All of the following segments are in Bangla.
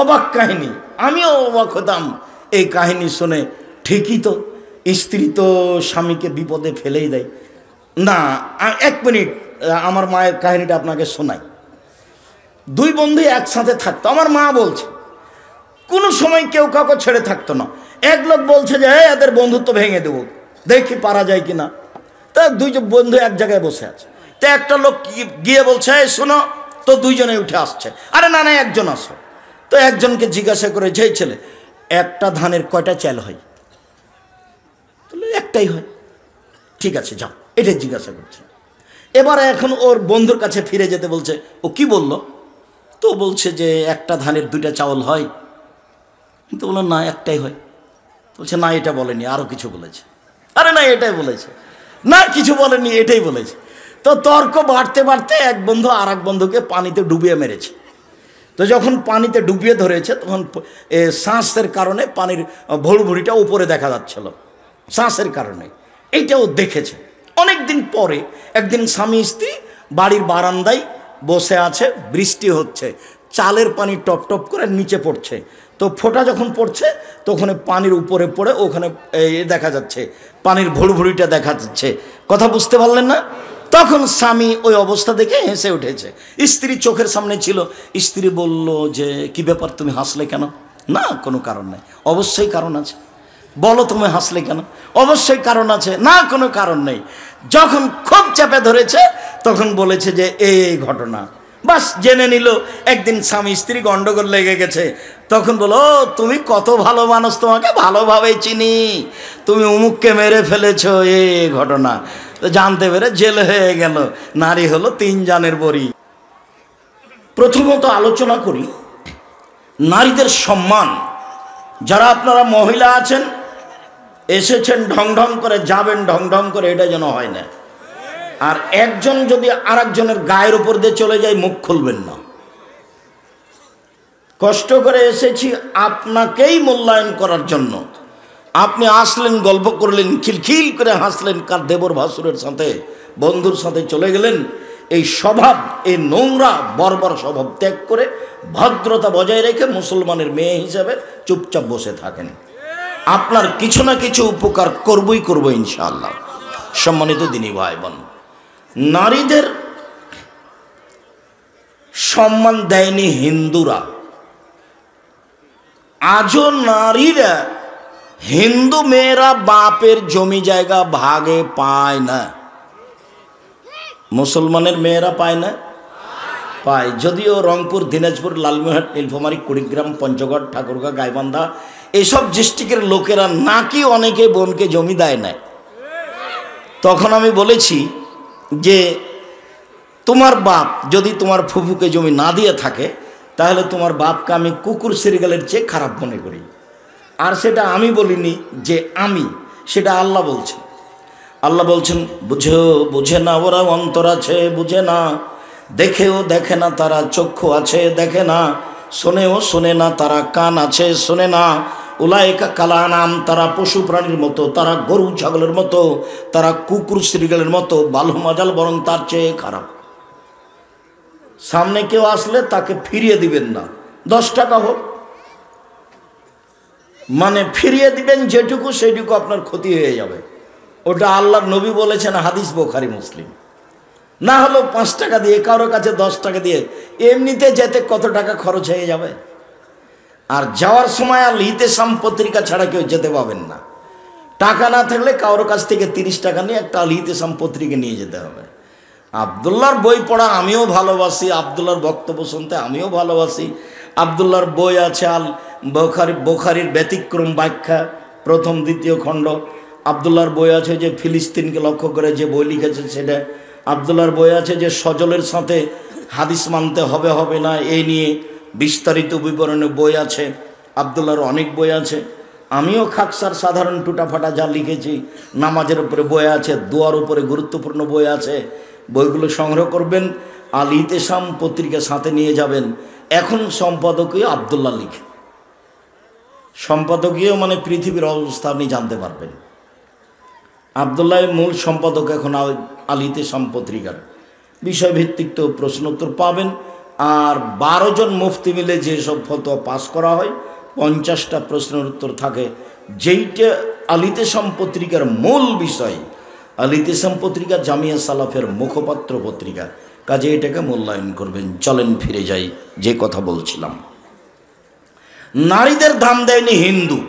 অবাক কাহিনী, আমিও অবাক হতাম এই কাহিনী শুনে। ঠিকই তো, স্ত্রী তো স্বামীকে বিপদে ফেলেই দেয়। না, এক মিনিট, আমার মায়ের কাহিনীটা আপনাকে শোনাই। দুই বন্ধু একসাথে থাকতো, আমার মা বলছে কোনো সময় কেউ কাউকে ছেড়ে থাকতো না। এক লোক বলছে যে এদের বন্ধুত্ব ভেঙে দেবো, দেখি পারা যায় কিনা। তা দুইজন বন্ধু এক জায়গায় বসে আছে। তো একটা লোক গিয়ে বলছে এই শোনো, তো দুইজনে উঠে আসছে। আরে না না, একজন আসো। তো একজনকে জিজ্ঞাসা করে, যে ছেলে, একটা ধানের কয়টা চাল হয়? তাহলে একটাই হয়। ঠিক আছে যাও, এটাই জিজ্ঞাসা করছে। এবার এখন ওর বন্ধুর কাছে ফিরে যেতে বলছে। ও কি বলল? তো বলছে যে একটা ধানের দুইটা চাউল হয়। কিন্তু বললো না, একটাই হয়। বলছে না, এটা বলেনি, আরও কিছু বলেছে। আরে না, এটাই বলেছে। না, কিছু বলেনি, এটাই বলেছে। তো তর্ক বাড়তে বাড়তে এক বন্ধু আর এক বন্ধুকে পানিতে ডুবিয়ে মেরেছে। তো যখন পানিতে ডুবিয়ে ধরেছে, তখন শ্বাসের কারণে পানির ভুড়ভুড়িটা উপরে দেখা যাচ্ছিল, শ্বাসের কারণে। এইটাও দেখেছে। অনেক দিন পরে একদিন স্বামী স্ত্রী বাড়ির বারান্দায় বসে আছে, বৃষ্টি হচ্ছে, চালের পানি টপ টপ করে নিচে পড়ছে। তো ফোঁটা যখন পড়ছে, তখন পানির উপরে পড়ে ওখানে দেখা যাচ্ছে, পানির ভুড়ভুড়িটা দেখা যাচ্ছে। কথা বুঝতে পারলেন না? তখন স্বামী ওই অবস্থা দেখে হেসে উঠেছে। স্ত্রী চোখের সামনে ছিল। স্ত্রী বলল যে কি ব্যাপার, তুমি হাসলে কেন? না, কোনো কারণ নেই। অবশ্যই কারণ আছে। বলো তুমি হাসলে কেন? অবশ্যই কারণ আছে। না, কোনো কারণ নেই। যখন খুব চেপে ধরেছে, তখন বলেছে যে এই ঘটনা। বাস জেনে নিল একদিন স্বামী স্ত্রী গন্ডগোল লেগে গেছে। তখন বলো, তুমি কত ভালো মানুষ, তোমাকে ভালোভাবে চিনি, তুমি অমুককে মেরে ফেলেছো, এই ঘটনা। তো জানতে পেরে জেল হয়ে গেল। নারী হলো 3 জানের বড়ি। প্রথমত আলোচনা করি নারীদের সম্মান। যারা আপনারা মহিলা আছেন, এসেছেন ঢং ঢং করে, যাবেন ঢং ঢং করে, এটা যেন হয় না। আর একজন যদি আর একজনের গায়ের উপর দিয়ে চলে যায়, মুখ খুলবেন না। কষ্ট করে এসেছি আপনাকেই মূল্যায়ন করার জন্য। আপনি আসলেন, গল্প করলেন, খিলখিল করে হাসলেন, কার দেবর ভাসুরের সাথে, বন্ধুর সাথে চলে গেলেন। এই স্বভাব, এই নোংরা বর্বর স্বভাব ত্যাগ করে ভদ্রতা বজায় রেখে মুসলমানের মেয়ে হিসাবে চুপচাপ বসে থাকেন। আপনার কিছু না কিছু উপকার করবই করবো ইনশাআল্লাহ। সম্মানিত দিনী ভাই বোন, নারীদের সম্মান দেয়নি হিন্দুরা। আজও নারীরা, হিন্দু মেয়েরা বাপের জমি জায়গা ভাগে পায় না, মুসলমানের মেয়েরা পায় না? পায়। যদিও রংপুর, দিনাজপুর, লালমনিরহাট, নীলফামারী, কুড়িগ্রাম, পঞ্চগড়, ঠাকুরগাঁও, গাইবান্ধা এসব ডিস্ট্রিক্টের লোকেরা নাকি অনেকে বোনকে জমি দেয় না। তখন আমি বলেছি যে তোমার বাপ যদি তোমার ফুফুকে জমি না দিয়ে থাকে, তাহলে তোমার বাপকে আমি কুকুর সিরিগালের চেয়ে খারাপ মনে করি। আর সেটা আমি বলিনি যে আমি, সেটা আল্লাহ বলছেন। আল্লাহ বলছেন, বুঝে না ওরা অন্তর আছে, বুঝে না, দেখেও দেখে না তারা, চক্ষু আছে দেখে না, শোনেও শোনে না তারা, কান আছে শোনে না। উলাইকা কালানাম, তারা পশু প্রাণীর মতো, তারা গরু ছাগলের মতো, তারা কুকুর শ্রীগালের মতো, বালু মাজাল বরং তার চেয়ে খারাপ। সামনে কেউ আসলে তাকে ফিরিয়ে দিবেন না, 10 টাকা হোক, মানে ফিরিয়ে দিবেন যেটুকু, সেইটুকু আপনার ক্ষতি হয়ে যাবে। ওটা আল্লাহর নবী বলেছেন, হাদিস বুখারী মুসলিম। না হলো 5 টাকা দিয়ে, কারোর কাছে 10 টাকা দিয়ে, এমনিতে যেতে কত টাকা খরচ হয়ে যাবে। আর যাওয়ার সময় আর ইতেসাম পত্রিকা ছাড়া কেউ যেতে পাবেন না। টাকা না থাকলে কারোর কাছ থেকে 30 টাকা নিয়ে একটা আল ইতেসাম পত্রিকা নিয়ে যেতে হবে। আবদুল্লাহর বই পড়া আমিও ভালোবাসি, আবদুল্লাহর বক্তব্য শুনতে আমিও ভালোবাসি। আবদুল্লাহর বই আছে আল বুখারীর ব্যতিক্রম ব্যাখ্যা, 1ম 2য় খণ্ড। আবদুল্লাহর বই আছে যে ফিলিস্তিনকে লক্ষ্য করে যে বই লিখেছে সেটা। আবদুল্লাহর বই আছে যে সজলের সাথে হাদিস মানতে হবে হবে না, এই নিয়ে বিস্তারিত বিবরণে বই আছে। আবদুল্লাহর অনেক বই আছে। আমিও খাকসার সাধারণ টুটাফাটা যা লিখেছি, নামাজের উপরে বই আছে, দোয়ার উপরে গুরুত্বপূর্ণ বই আছে। বইগুলো সংগ্রহ করবেন, আল ইতেসাম পত্রিকা সাথে নিয়ে যাবেন। এখন সম্পাদকীয় আবদুল্লাহ লিখে, সম্পাদকীয় মানে পৃথিবীর অবস্থা আপনি জানতে পারবেন। আবদুল্লাহ মূল সম্পাদক এখন আল ইতেসাম পত্রিকার। বিষয়ভিত্তিক তো প্রশ্নোত্তর পাবেন, আর 12 জন মুফতি মিলে যেসব ফতোয়া পাস করা হয় 50টা প্রশ্নের উত্তর থাকে, যেইটা আল ইতিসাম পত্রিকার মূল বিষয়। আল ইতিসাম পত্রিকা জামিয়া সালাফের মুখপাত্র পত্রিকা, কাজে এটাকে মূল্যায়ন করবেন। চলেন ফিরে যাই, যে কথা বলছিলাম, নারীদের দাম দেয়নি হিন্দু।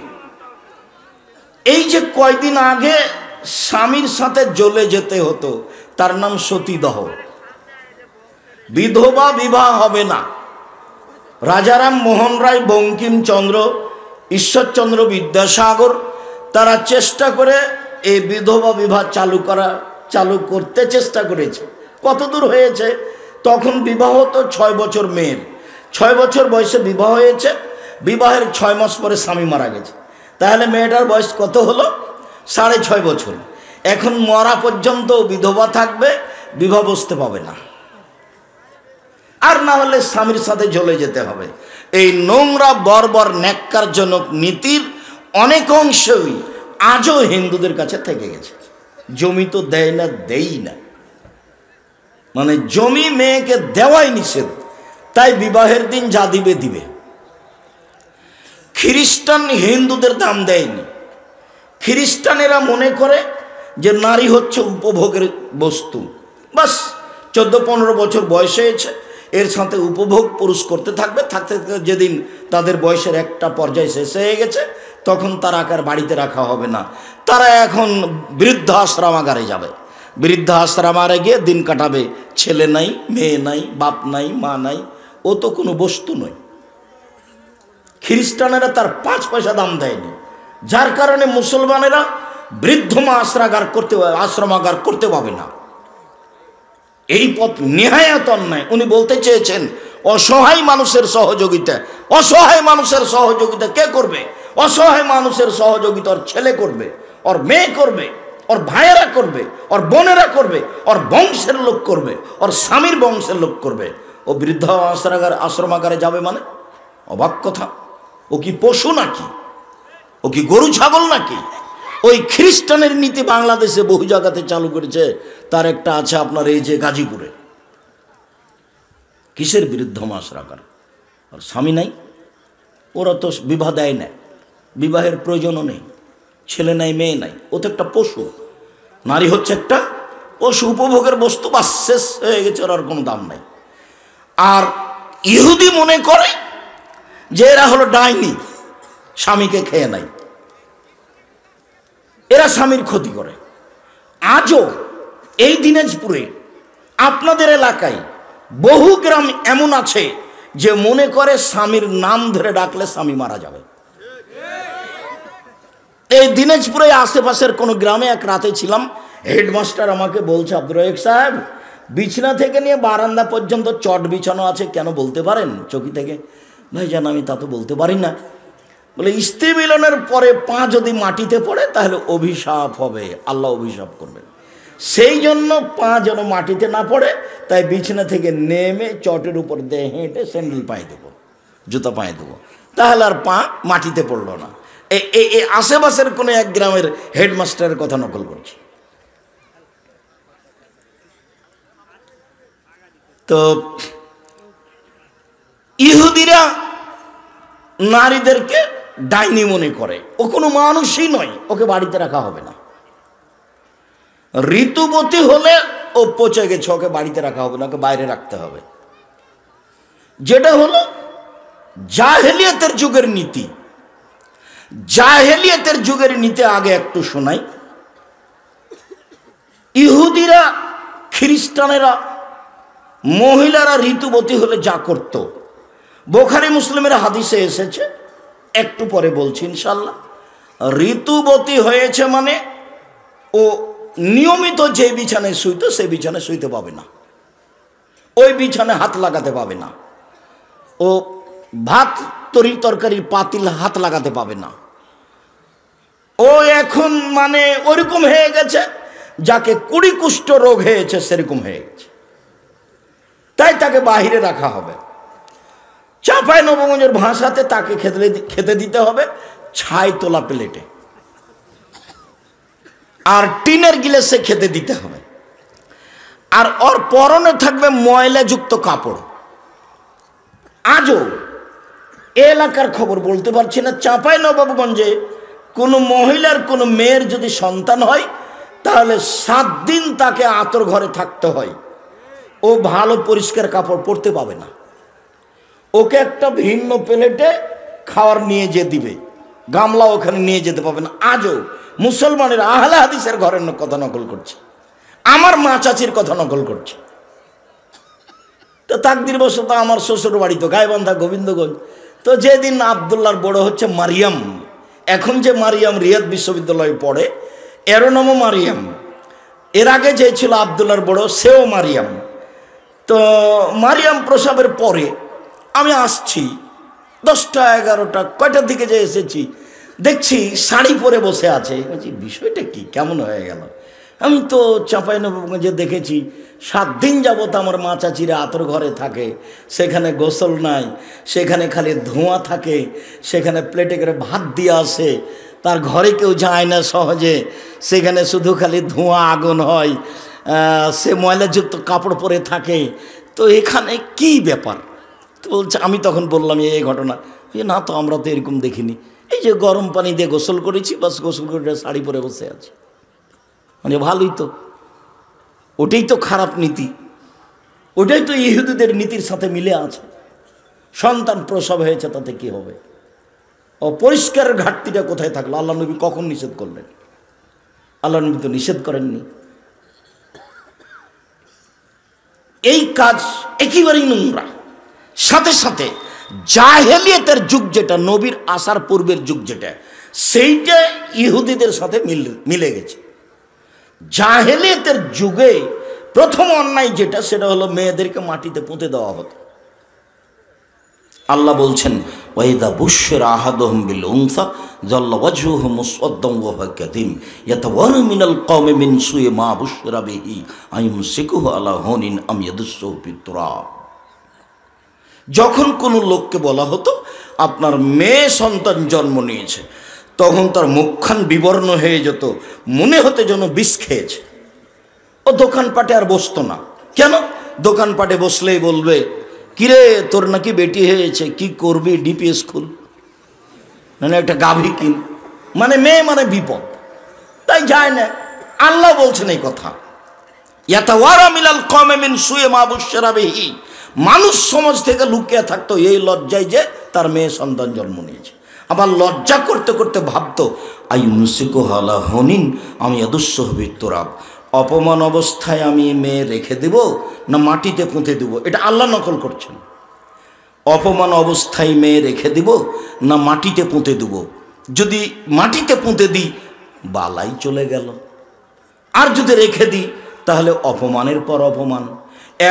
এই যে কয়দিন আগে স্বামীর সাথে জ্বলে যেতে হতো, তার নাম সতীদাহ। বিধবা বিবাহ হবে না। রাজারাম মোহন রায়, বঙ্কিমচন্দ্র, ঈশ্বরচন্দ্র বিদ্যাসাগর তারা চেষ্টা করে এই বিধবা বিবাহ চালু করতে চেষ্টা করেছে। কতদূর হয়েছে? তখন বিবাহ তো 6 বছর মেয়ের, 6 বছর বয়সে বিবাহ হয়েছে, বিবাহের 6 মাস পরে স্বামী মারা গেছে। তাহলে মেয়েটার বয়স কত হলো? 6.5 বছর। এখন মরা পর্যন্ত বিধবা থাকবে, বিবাহ বসতে পাবে না, আর না হলে স্বামীর সাথে জ্বলে যেতে হবে। এই নোংরা বর্বর ন্যাক্কারজনক নীতির অনেক অংশই আজও হিন্দুদের কাছে থেকে গেছে। জমি তো দেয় না, দেই না, মানে জমি মেয়েকে দেওয়াই নিষেধ, তাই বিবাহের দিন যা দিবে দিবে। খ্রিস্টান হিন্দুদের দাম দেয়নি। খ্রিস্টানেরা মনে করে যে নারী হচ্ছে উপভোগের বস্তু, বাস 14-15 বছর বয়স হয়েছে, এর সাথে উপভোগ পুরুষ করতে থাকবে, থাকতে থাকতে যেদিন তাদের বয়সের একটা পর্যায় শেষ হয়ে গেছে, তখন তারা আর বাড়িতে রাখা হবে না, তারা এখন বৃদ্ধ আশ্রমাগারে যাবে। বৃদ্ধ আশ্রমাগারে গিয়ে দিন কাটাবে। ছেলে নাই, মেয়ে নাই, বাপ নাই, মা নাই, ও তো কোনো বস্তু নয়। খ্রিস্টানেরা তার 5 পয়সা দাম দেয়নি, যার কারণে মুসলমানেরা বৃদ্ধ মা আশ্রমাগার করতে পাবে না। এই পথ নেহায়াত অন্যায়। উনি বলতে চেয়েছেন অসহায় মানুষের সহযোগিতা। অসহায় মানুষের সহযোগিতা কে করবে? অসহায় মানুষের সহযোগিতা ওর ছেলে করবে, ওর মেয়ে করবে, ওর ভাইয়েরা করবে, ওর বোনেরা করবে, ওর বংশের লোক করবে, ওর স্বামীর বংশের লোক করবে। ও বৃদ্ধ আশ্রমাগারে যাবে মানে? অবাক কথা। ও কি পশু নাকি? ও কি গরু ছাগল নাকি? ওই খ্রিস্টানের নীতি বাংলাদেশে বহু জায়গাতে চালু করেছে। তার একটা আছে আপনার এই যে গাজীপুরে। কিসের বৃদ্ধ আশ্রমাগার? আর স্বামী নাই, ওরা তো বিবাহ দেয় না, বিবাহের প্রয়োজনও নেই, ছেলে নাই, মেয়ে নাই, ও তো একটা পশু। নারী হচ্ছে একটা পশু, উপভোগের বস্তু, বা শেষ হয়ে গেছে, ওর আর কোনো দাম নাই। আর ইহুদি মনে করে যে এরা হলো ডাইনি, স্বামীকে খেয়ে নাই, এরা স্বামীর ক্ষতি করে। আজও এই দিনাজপুরে আপনাদের এলাকায় বহু গ্রাম এমন আছে যে মনে করে স্বামীর নাম ধরে ডাকলে স্বামী মারা যাবে। এই দিনাজপুরে আশেপাশের কোনো গ্রামে এক রাতে ছিলাম, হেডমাস্টার আমাকে বলছে, আব্দুর রহিক সাহেব, বিছনা থেকে নিয়ে বারান্দা পর্যন্ত চট বিছানো আছে, কেন বলতে পারেন? চৌকি থেকে। ভাইজান আমি তা তো বলতে পারি না। বলে স্ত্রী মিলনের পরে পা যদি মাটিতে পড়ে তাহলে অভিশাপ হবে, আল্লাহ অভিশাপ করবেন। সেই জন্য পা যেন মাটিতে না পড়ে, তাই বিছানা থেকে নেমে চটের উপর দিয়ে হেঁটে স্যান্ডেল পায়ে দেবো, জুতা পায়ে দেবো, তাহলে আর পা মাটিতে পড়লো না। এই আশেপাশের কোনো এক গ্রামের হেডমাস্টারের কথা নকল করছি। তো ইহুদিরা নারীদেরকে ডাইনি মনে করে, ও কোনো মানুষই নয়, ওকে বাড়িতে রাখা হবে না। ঋতুবতী হলে ও পচে গেছে, ওকে বাড়িতে রাখা হবে না, ওকে বাইরে রাখতে হবে। যেটা হলো জাহেলিয়াতের যুগের নীতি। জাহেলিয়াতের যুগের নীতি আগে একটু শোনাই। ইহুদিরা, খ্রিস্টানেরা, মহিলারা ঋতুবতী হলে যা করত, বুখারী মুসলিমের হাদিসে এসেছে, একটু পরে বলছি ইনশাল্লাহ। ঋতুবতী হয়েছে মানে ও নিয়মিত যে বিছানায় শুইতো সেই বিছানায় শুইতে পাবে না, ওই বিছানায় হাত লাগাতে পাবে না, ও ভাত তরকারির পাতিল হাত লাগাতে পাবে না। ও এখন মানে ওরকম হয়ে গেছে যাকে কুষ্ঠ রোগ হয়েছে সেরকম হয়ে গেছে, তাই তাকে বাহিরে রাখা হবে। চাঁপাই নবগঞ্জের ভাষাতে তাকে খেতে দিতে হবে ছাই তোলা প্লেটে, আর টিনের গিলাসে খেতে দিতে হবে। আর ওর পরনে থাকবে ময়লাযুক্ত কাপড়, আজও এলাকার খবর বলতে পারছি না, চাঁপাইনবাবগঞ্জে কোনো মহিলার কোনো মেয়ের যদি সন্তান হয় তাহলে 7 দিন তাকে আতর ঘরে থাকতে হয়। ও ভালো পরিষ্কার কাপড় পরতে পাবে না, ওকে একটা ভিন্ন প্লেটে খাওয়ার নিয়ে দিবে, গামলা ওখানে নিয়ে যেতে পাবে না। আজও মুসলমানের আহলে হাদিসের ঘরের কথা নকল করছে, আমার মা চাচির কথা নকল করছে। তো তাকদির বশত আমার শ্বশুর বাড়ি তো গাইবান্ধা গোবিন্দগঞ্জ। তো যেদিন আবদুল্লাহর বড় হচ্ছে মারিয়াম, এখন যে মারিয়াম রিয়াদ বিশ্ববিদ্যালয়ে পড়ে এরও নামও মারিয়াম, এর আগে যে ছিল আবদুল্লাহর বড় সেও মারিয়াম। তো মারিয়াম প্রসবের পরে আমি আসছি 10টা 11টা কয়টার দিকে যে এসেছি, দেখছি শাড়ি পরে বসে আছে। বলছি বিষয়টা কি, কেমন হয়ে গেল? আমি তো চাঁপাইনবাবগঞ্জে দেখেছি 7 দিন যাবত আমার মা চাচিরা আতর ঘরে থাকে, সেখানে গোসল নাই, সেখানে খালি ধোঁয়া থাকে, সেখানে প্লেটে করে ভাত দিয়ে আসে, তার ঘরে কেউ যায় না সহজে, সেখানে শুধু খালি ধোঁয়া আগুন হয়, সে ময়লাযুক্ত কাপড় পরে থাকে। তো এখানে কি ব্যাপার? তো বলছে, আমি তখন বললাম এই ঘটনা। না তো আমরা তো এরকম দেখিনি, এই যে গরম পানি দিয়ে গোসল করেছি, বাস গোসল করে শাড়ি পরে বসে আছি। মানে ভালোই তো, ওটাই তো খারাপ নীতি, ওটাই তো ইহুদিদের নীতির সাথে মিলে আছে। সন্তান প্রসব হয়েছে তাতে কি হবে? অপরিষ্কারের ঘাটতিটা কোথায় থাকলো? আল্লাহ নবী কখন নিষেধ করলেন? আল্লাহ নবী তো নিষেধ করেননি। এই কাজ একেবারেই নোংরা। সাথে সাথে জাহেলিয়াতের যুগ যেটা, নবীর আসার পূর্বের যুগ যেটা, সেইটা ইহুদিদের সাথে মিলে গেছে। জাহেলিয়াতের যুগে প্রথম অন্যায় যেটা, সেটা হলো মেয়েদেরকে মাটিতে পুঁতে দেওয়া হতো। আল্লাহ বলছেন, ওয়াইদা বুশরা আহাদুহুম বিল উনসা যাল্লা ওয়াজহুহু মুসওয়াদ্দান ওয়া হুয়া কাযীম ইয়াতাওয়ারা মিনাল কওমি মিন সুই মা বুশরা বিহি আইয়ুমসিকুহু আলা হুনিন আম ইয়াদুসসুহু ফিত তুরাব। যখন কোনো লোককে বলা হতো আপনার মেয়ে সন্তান জন্ম নিয়েছে, তখন তার মুখখান বিবর্ণ হয়ে যেত, মনে হতে যেন বিষ খেয়েছে। ও দোকানপাটে আর বসতো না। কেন? দোকানপাটে বসলেই বলবে, কিরে তোর নাকি বেটি হয়েছে, কি করবি? ডিপিএস খুল, মানে একটা গাভী কিন। মানে মেয়ে মানে বিপদ, তাই যায় না। আল্লাহ বলছেন এই কথা, ইয়াতাওয়ারা মিনাল কওমি মিন সুই মা বুশরা বিহি। মানুষ সমাজ থেকে লুকিয়ে থাকতো এই লজ্জায় যে তার মেয়ে সন্তান জন্ম নিয়েছে। আবার লজ্জা করতে করতে ভাবতো, আইয়ুমসিকুহু আলা হুনিন আম ইয়াদুসসুহু ফিত তুরাব। অপমান অবস্থায় আমি মেয়ে রেখে দেব না মাটিতে পুঁতে দেব? এটা আল্লাহ নকল করছেন। অপমান অবস্থায় মেয়ে রেখে দেব না মাটিতে পুঁতে দেব? যদি মাটিতে পুঁতে দিই বালাই চলে গেল, আর যদি রেখে দিই তাহলে অপমানের পর অপমান।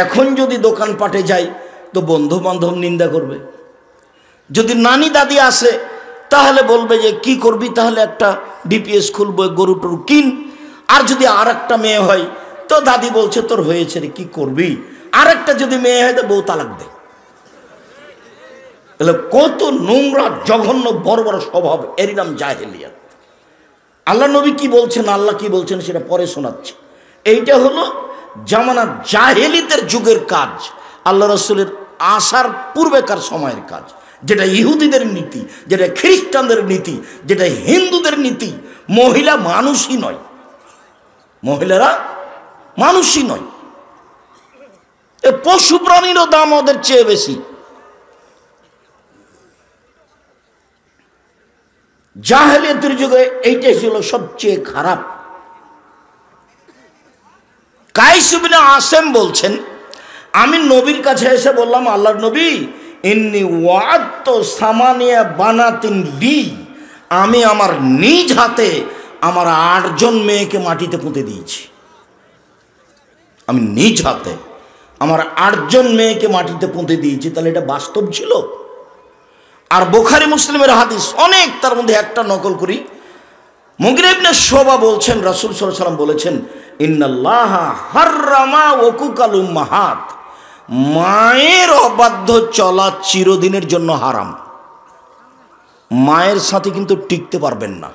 এখন যদি দোকানপাটে যাই তো বন্ধু বান্ধব নিন্দা করবে, যদি নানি দাদি আসে তাহলে বলবে যে কি করবি, তাহলে একটা ডিপিএস খুলবো, গরু টরু কিন। আর যদি আর একটা মেয়ে হয় তো দাদি বলছে তোর হয়েছে রে, কি করবি? আর একটা যদি মেয়ে হয় তো বউ তালাক দে। তাহলে কত নোংরা জঘন্য বড় বড় স্বভাব, এরই নাম জাহেলিয়াত। আল্লাহ নবী কি বলছেন, আল্লাহ কি বলছেন সেটা পরে শোনাচ্ছে। এইটা হলো জামানা জাহেলিতের যুগের কাজ, আল্লাহ রসুলের আসার পূর্বেকার সময়ের কাজ, যেটা ইহুদিদের নীতি, যেটা খ্রিস্টানদের নীতি, যেটা হিন্দুদের নীতি। মহিলা মানুষই নয়, মহিলারা মানুষই নয়, এ পশু প্রাণীরও দাম ওদের চেয়ে বেশি। জাহেলিয়াতের যুগে এইটাই ছিল সবচেয়ে খারাপ। কাইস ইবনে আসেম বলছেন, আমি নবীর কাছে এসে বললাম, আল্লাহর নবী, ইন্নী ওয়া'আদতু সামানিয়া বানাতিন লি, আমি আমার নিজ হাতে আমার 8 জন মেয়েকে মাটিতে পুঁতে দিয়েছি। আমি নিজ হাতে আমার 8 জন মেয়েকে মাটিতে পুঁতে দিয়েছি। তাহলে এটা বাস্তব ছিল? আর বুখারী মুসলিমের হাদিস অনেক, তার মধ্যে একটা নকল করি। মুগীরা ইবনে শুবা বলছেন, রাসূল সাল্লাল্লাহু আলাইহি ওয়াসাল্লাম বলেছেন, ইন্নাল্লাহা হাররামা ওকুকাল উম্মাহাত, মায়ের অবাধ্য চলা চিরদিনের জন্য হারাম। মায়ের সাথে কিন্তু টিকতে পারবেন না।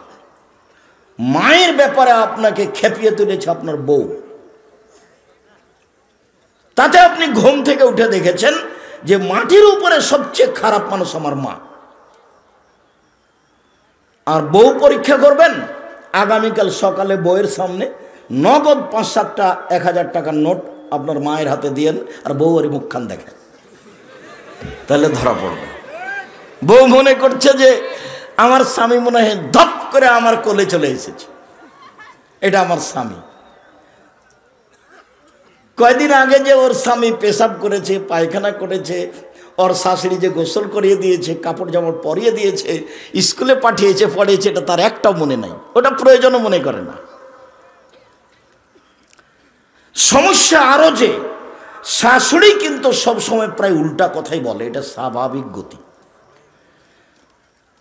মায়ের ব্যাপারে আপনাকে খেপিয়ে তুলেছে আপনার বউ। তাতে আপনি ঘুম থেকে উঠে দেখেছেন যে মাটির উপরে সবচেয়ে খারাপ মানুষ আমার মা। আর বউ পরীক্ষা করবেন, আগামীকাল সকালে বউয়ের সামনে নগদ 5-7টা 1000 টাকার নোট আপনার মায়ের হাতে দিয়েন, আর বউ ওর মুখখান দেখেন, তাহলে ধরা পড়বে। বউ মনে করছে যে আমার স্বামী মনে হয় ধপ করে আমার কোলে চলে এসেছে, এটা আমার স্বামী। কয়দিন আগে যে ওর স্বামী পেশাব করেছে, পায়খানা করেছে, ওর শাশুড়ি যে গোসল করিয়ে দিয়েছে, কাপড় জামড় পরিয়ে দিয়েছে, স্কুলে পাঠিয়েছে, পড়িয়েছে, এটা তার একটাও মনে নাই, ওটা প্রয়োজনও মনে করে না। সমস্যা আরো যে শাশুড়ি কিন্তু সবসময় প্রায় উল্টা কথাই বলে, এটা স্বাভাবিক গতি।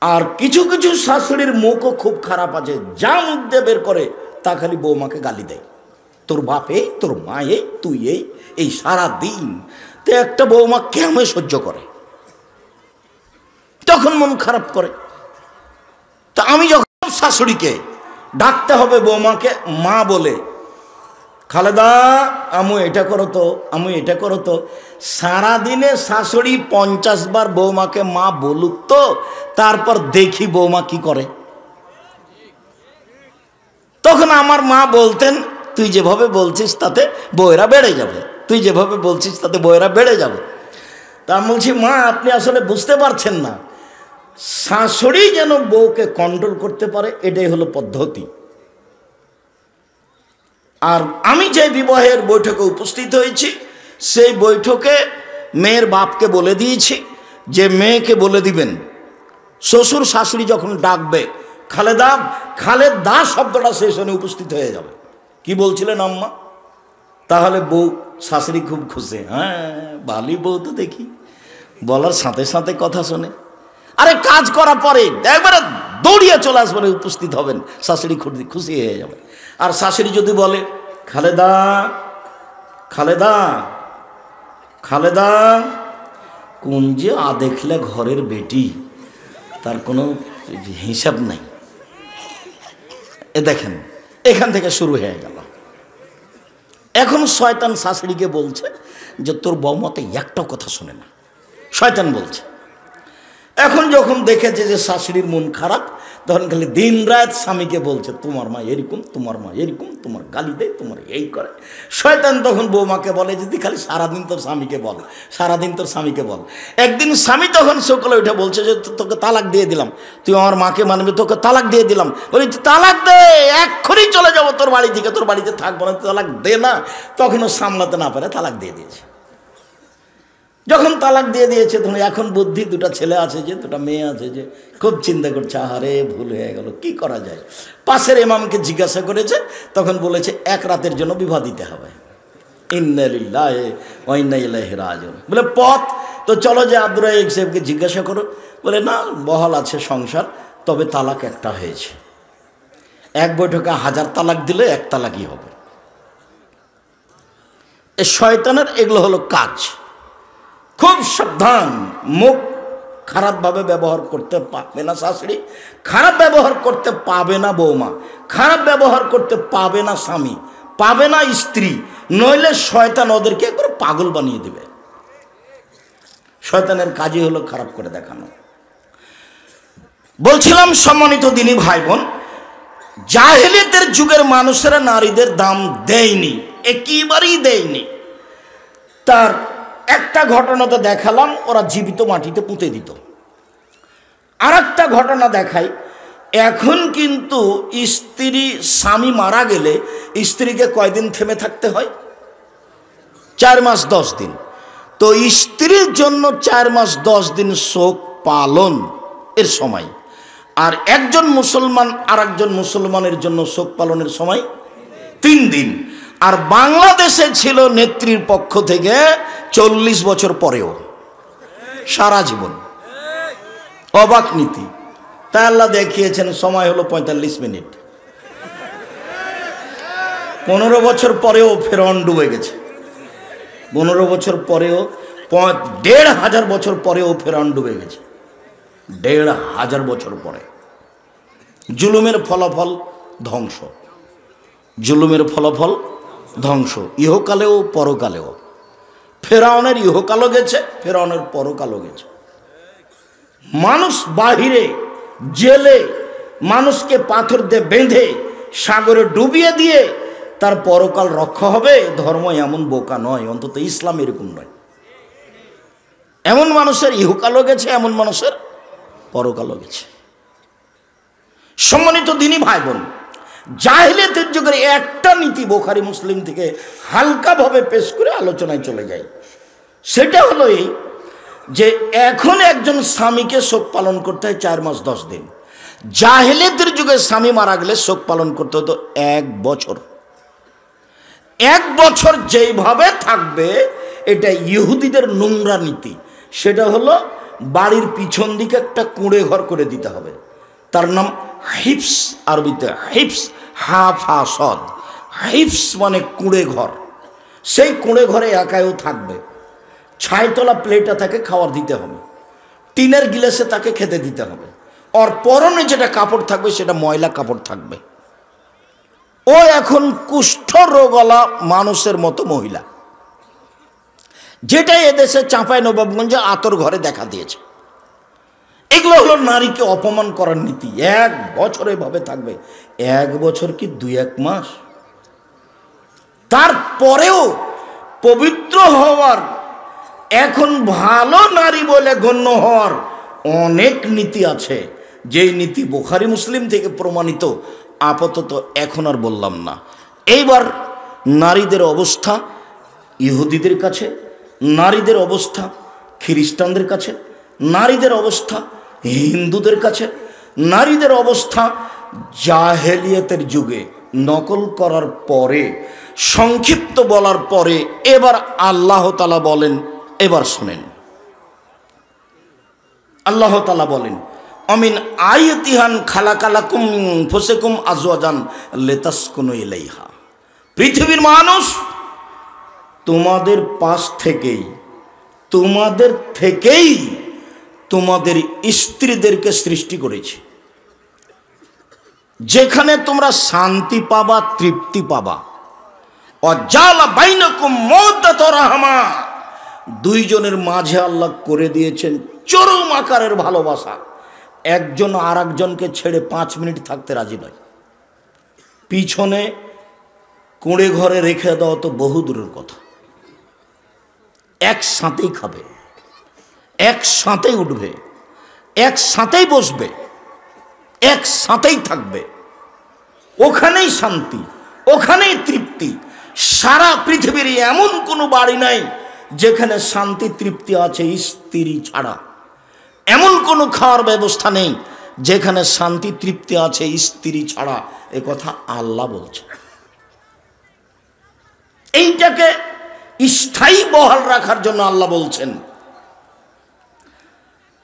আর কিছু কিছু শাশুড়ির মুখও খুব খারাপ আছে, যা মুখ দিয়ে বের করে তা খালি বৌমাকে গালি দেয়, তোর বাপ এই, তোর মা এই, তুই এই সারা দিন। তো একটা বৌমা কেমন সহ্য করে, তখন মন খারাপ করে। তা আমি যখন শাশুড়িকে ডাকতে হবে বৌমাকে মা বলে, খালেদা আমু এটা করো তো, আমু এটা করো তো, সারাদিনে শাশুড়ি 50 বার বৌমাকে মা বলুক তো, তারপর দেখি বৌমা কি করে। তখন আমার মা বলতেন, তুই যেভাবে বলছিস তাতে বউয়েরা বেড়ে যাবে, তুই যেভাবে বলছিস তাতে বউয়েরা বেড়ে যাবে। তা আমি বলছি, মা আপনি আসলে বুঝতে পারছেন না, শাশুড়ি যেন বউকে কন্ট্রোল করতে পারে, এটাই হলো পদ্ধতি। আর আমি যে বিবাহের বৈঠকে উপস্থিত হয়েছি, সেই বৈঠকে মেয়ের বাপকে বলে দিয়েছি যে মেয়েকে বলে দিবেন শ্বশুর শাশুড়ি যখন ডাকবে খালেদা, খালেদা শব্দটা সেই শুনে উপস্থিত হয়ে যাবে। কি বলছিলেন আম্মা? তাহলে বউ শাশুড়ি খুব খুশি, হ্যাঁ ভালোই বউ তো দেখি, বলার সাথে সাথে কথা শোনে। আরে কাজ করার পরে একবারে দৌড়িয়ে চলে আসবেন, উপস্থিত হবেন, শাশুড়ি খুশি হয়ে যাবে। আর শাশুড়ি যদি বলে খালেদা, খালেদা, খালেদা, কোন যে দেখলে ঘরের বেটি, তার কোনো হিসাব নাই, এ দেখেন এখান থেকে শুরু হয়ে গেল। এখন শয়তান শাশুড়িকে বলছে যে তোর বৌমাতে একটাও কথা শুনে না, শয়তান বলছে। এখন যখন দেখেছে যে শাশুড়ির মন খারাপ, তখন খালি দিন রাত স্বামীকে বলছে তোমার মা এরকম, তোমার মা এরকম, তোমার গালি দেয়, তোমার এই করে। শয়তান তখন বৌমাকে বলে যে তুই খালি সারাদিন তোর স্বামীকে বল, সারাদিন তোর স্বামীকে বল। একদিন স্বামী তখন সকালে উঠে বলছে যে তোকে তালাক দিয়ে দিলাম, তুই আমার মাকে মানবি, তোকে তালাক দিয়ে দিলাম। বলি তালাক দে, এক্ষুনি চলে যাবো তোর বাড়ি থেকে, তোর বাড়িতে থাকবো না, তালাক দে না। তখনও সামলাতে না পারে তালাক দিয়ে দিয়েছে। যখন তালাক দিয়ে দিয়েছে তখন এখন বুদ্ধি, দুটা ছেলে আছে, যে দুটা মেয়ে আছে, যে খুব চিন্তা করছে আহারে ভুল হয়ে গেল, কি করা যায়। পাশের ইমামকে জিজ্ঞাসা করেছে, তখন বলেছে 1 রাতের জন্য বিবাহ দিতে হবে। ইন্না লিল্লাহি ওয়া ইন্না ইলাইহি রাজিউন। বলে পথ তো চলো যে আব্দুর রাজ্জাক সাহেবকে জিজ্ঞাসা করো। বলে না, বহাল আছে সংসার, তবে তালাক একটা হয়েছে, এক বৈঠকে 1000 তালাক দিলে 1 তালাকই হবে। এ শয়তানের এগুলো হলো কাজ। খুব সাবধান, মুখ খারাপভাবে ব্যবহার করতে পারবে না শাশুড়ি, খারাপ ব্যবহার করতে পাবে না বৌমা, খারাপ ব্যবহার করতে পাবে না স্বামী, পাবে না স্ত্রী, নইলে শয়তান ওদেরকে একবার পাগল বানিয়ে দেবে। শয়তানের কাজই হলো খারাপ করে দেখানো। বলছিলাম সম্মানিত দিনী ভাই বোন, জাহেলিয়াতের যুগের মানুষেরা নারীদের দাম দেয়নি, একেবারেই দেয়নি। তার একটা ঘটনা তো দেখালাম, ওরা জীবিত মাটিতে পুঁতে দিত। আর একটা ঘটনা দেখাই, এখন কিন্তু স্ত্রী, স্বামী মারা গেলে স্ত্রীকে কয়দিন থেমে থাকতে হয়? 4 মাস 10 দিন। তো স্ত্রীর জন্য 4 মাস 10 দিন শোক পালন এর সময়, আর একজন মুসলমান আর একজন মুসলমানের জন্য শোক পালনের সময় 3 দিন। আর বাংলাদেশে ছিল নেত্রীর পক্ষ থেকে 40 বছর পরেও সারা জীবন। অবাক নীতি। তাই আল্লাহ দেখিয়েছেন, সময় হলো 45 মিনিট। 15 বছর পরেও ফেরাউন ডুবে গেছে, 15 বছর পরেও, 1500 বছর পরেও ফেরাউন ডুবে গেছে, 1500 বছর পরে। জুলুমের ফলাফল ধ্বংস, জুলুমের ফলাফল ধ্বংস, ইহকালেও পরকালেও। ফেরাউনের ইহকালও গেছে, ফেরাউনের পরকালও গেছে। মানুষ বাহিরে জেলে মানুষকে পাথর দিয়ে বেঁধে সাগরে ডুবিয়ে দিয়ে তার পরকাল রক্ষা হবে, ধর্ম এমন বোকা নয়, অন্তত ইসলাম এরকম নয়। এমন মানুষের ইহকালও গেছে, এমন মানুষের পরকালও গেছে। সম্মানিত দিনী ভাই বোন, জাহেলিয়াতের যুগের একটা নীতি বুখারী মুসলিম থেকে হালকাভাবে পেশ করে আলোচনায় চলে যায়। সেটা হলো এই যে এখন একজন স্বামীকে শোক পালন করতে হয় 4 মাস 10 দিন। জাহেলিয়াতের যুগে স্বামী মারা গেলে শোক পালন করতে হতো 1 বছর। 1 বছর যেইভাবে থাকবে, এটা ইহুদিদের নোংরা নীতি। সেটা হলো বাড়ির পিছন দিকে একটা কুঁড়ে ঘর করে দিতে হবে, তার নাম হিপস, আরবিতে হিপস, হাফাসদ। হিপস মানে কুঁড়ে ঘর। সেই কুঁড়ে ঘরে একাও থাকবে, ছাইতলা প্লেটে তাকে খাবার দিতে হবে, টিনের গিলাসে তাকে খেতে দিতে হবে, আর পরনে যেটা কাপড় থাকবে সেটা ময়লা কাপড় থাকবে। ও এখন কুষ্ঠ রোগওয়ালা মানুষের মতো মহিলা, যেটা এদেশে চাঁপাইনবাবগঞ্জে আতর ঘরে দেখা দিয়েছে। এগুলো হলো নারীকে অপমান করার নীতি। 1 বছর এভাবে থাকবে। 1 বছর কি 2-1 মাস? তারপরেও পবিত্র হওয়ার, এখন ভালো নারী বলে গণ্য হওয়ার অনেক নীতি আছে, যেই নীতি বুখারী মুসলিম থেকে প্রমাণিত। আপাতত এখন আর বললাম না। এইবার নারীদের অবস্থা ইহুদিদের কাছে, নারীদের অবস্থা খ্রিস্টানদের কাছে, নারীদের অবস্থা হিন্দুদের কাছে, নারীদের অবস্থা জাহেলিয়াতের যুগে নকল করার পরে, সংক্ষিপ্ত বলার পরে এবার আল্লাহ তাআলা বলেন, এবার শুনেন। আল্লাহ তাআলা বলেন, অমিন আয়াতিহান খালাকালাকুম মিন আনফুসিকুম আজওয়াজান লিতাসকুনু ইলাইহা। পৃথিবীর মানুষ তোমাদের পাশ থেকেই, তোমাদের থেকেই তোমাদের স্ত্রীদেরকে সৃষ্টি করেছে, যেখানে তোমরা শান্তি পাবা, তৃপ্তি পাবা। ওয়াজালা বাইনাকুম মাওয়াদ্দাতা ওয়া রাহমা, দুইজনের মাঝে আল্লাহ করে দিয়েছেন চরম আকারের ভালোবাসা। একজন আর একজনকে ছেড়ে 5 মিনিট থাকতে রাজি নয়। পিছনে কুঁড়ে ঘরে রেখে দেওয়া তো বহু দূরের কথা। একসাথেই খাবে, একসাথেই উঠবে, একসাথেই বসবে, একসাথেই থাকবে। ওখানেই শান্তি, ওখানেই তৃপ্তি। সারা পৃথিবীর এমন কোনো বাড়ি নাই যেখানে শান্তি তৃপ্তি আছে স্ত্রী ছাড়া। এমন কোনো খাওয়ার ব্যবস্থা নেই যেখানে শান্তি তৃপ্তি আছে স্ত্রী ছাড়া। এ কথা আল্লাহ বলছে। এইটাকে স্থায়ী বহাল রাখার জন্য আল্লাহ বলছেন,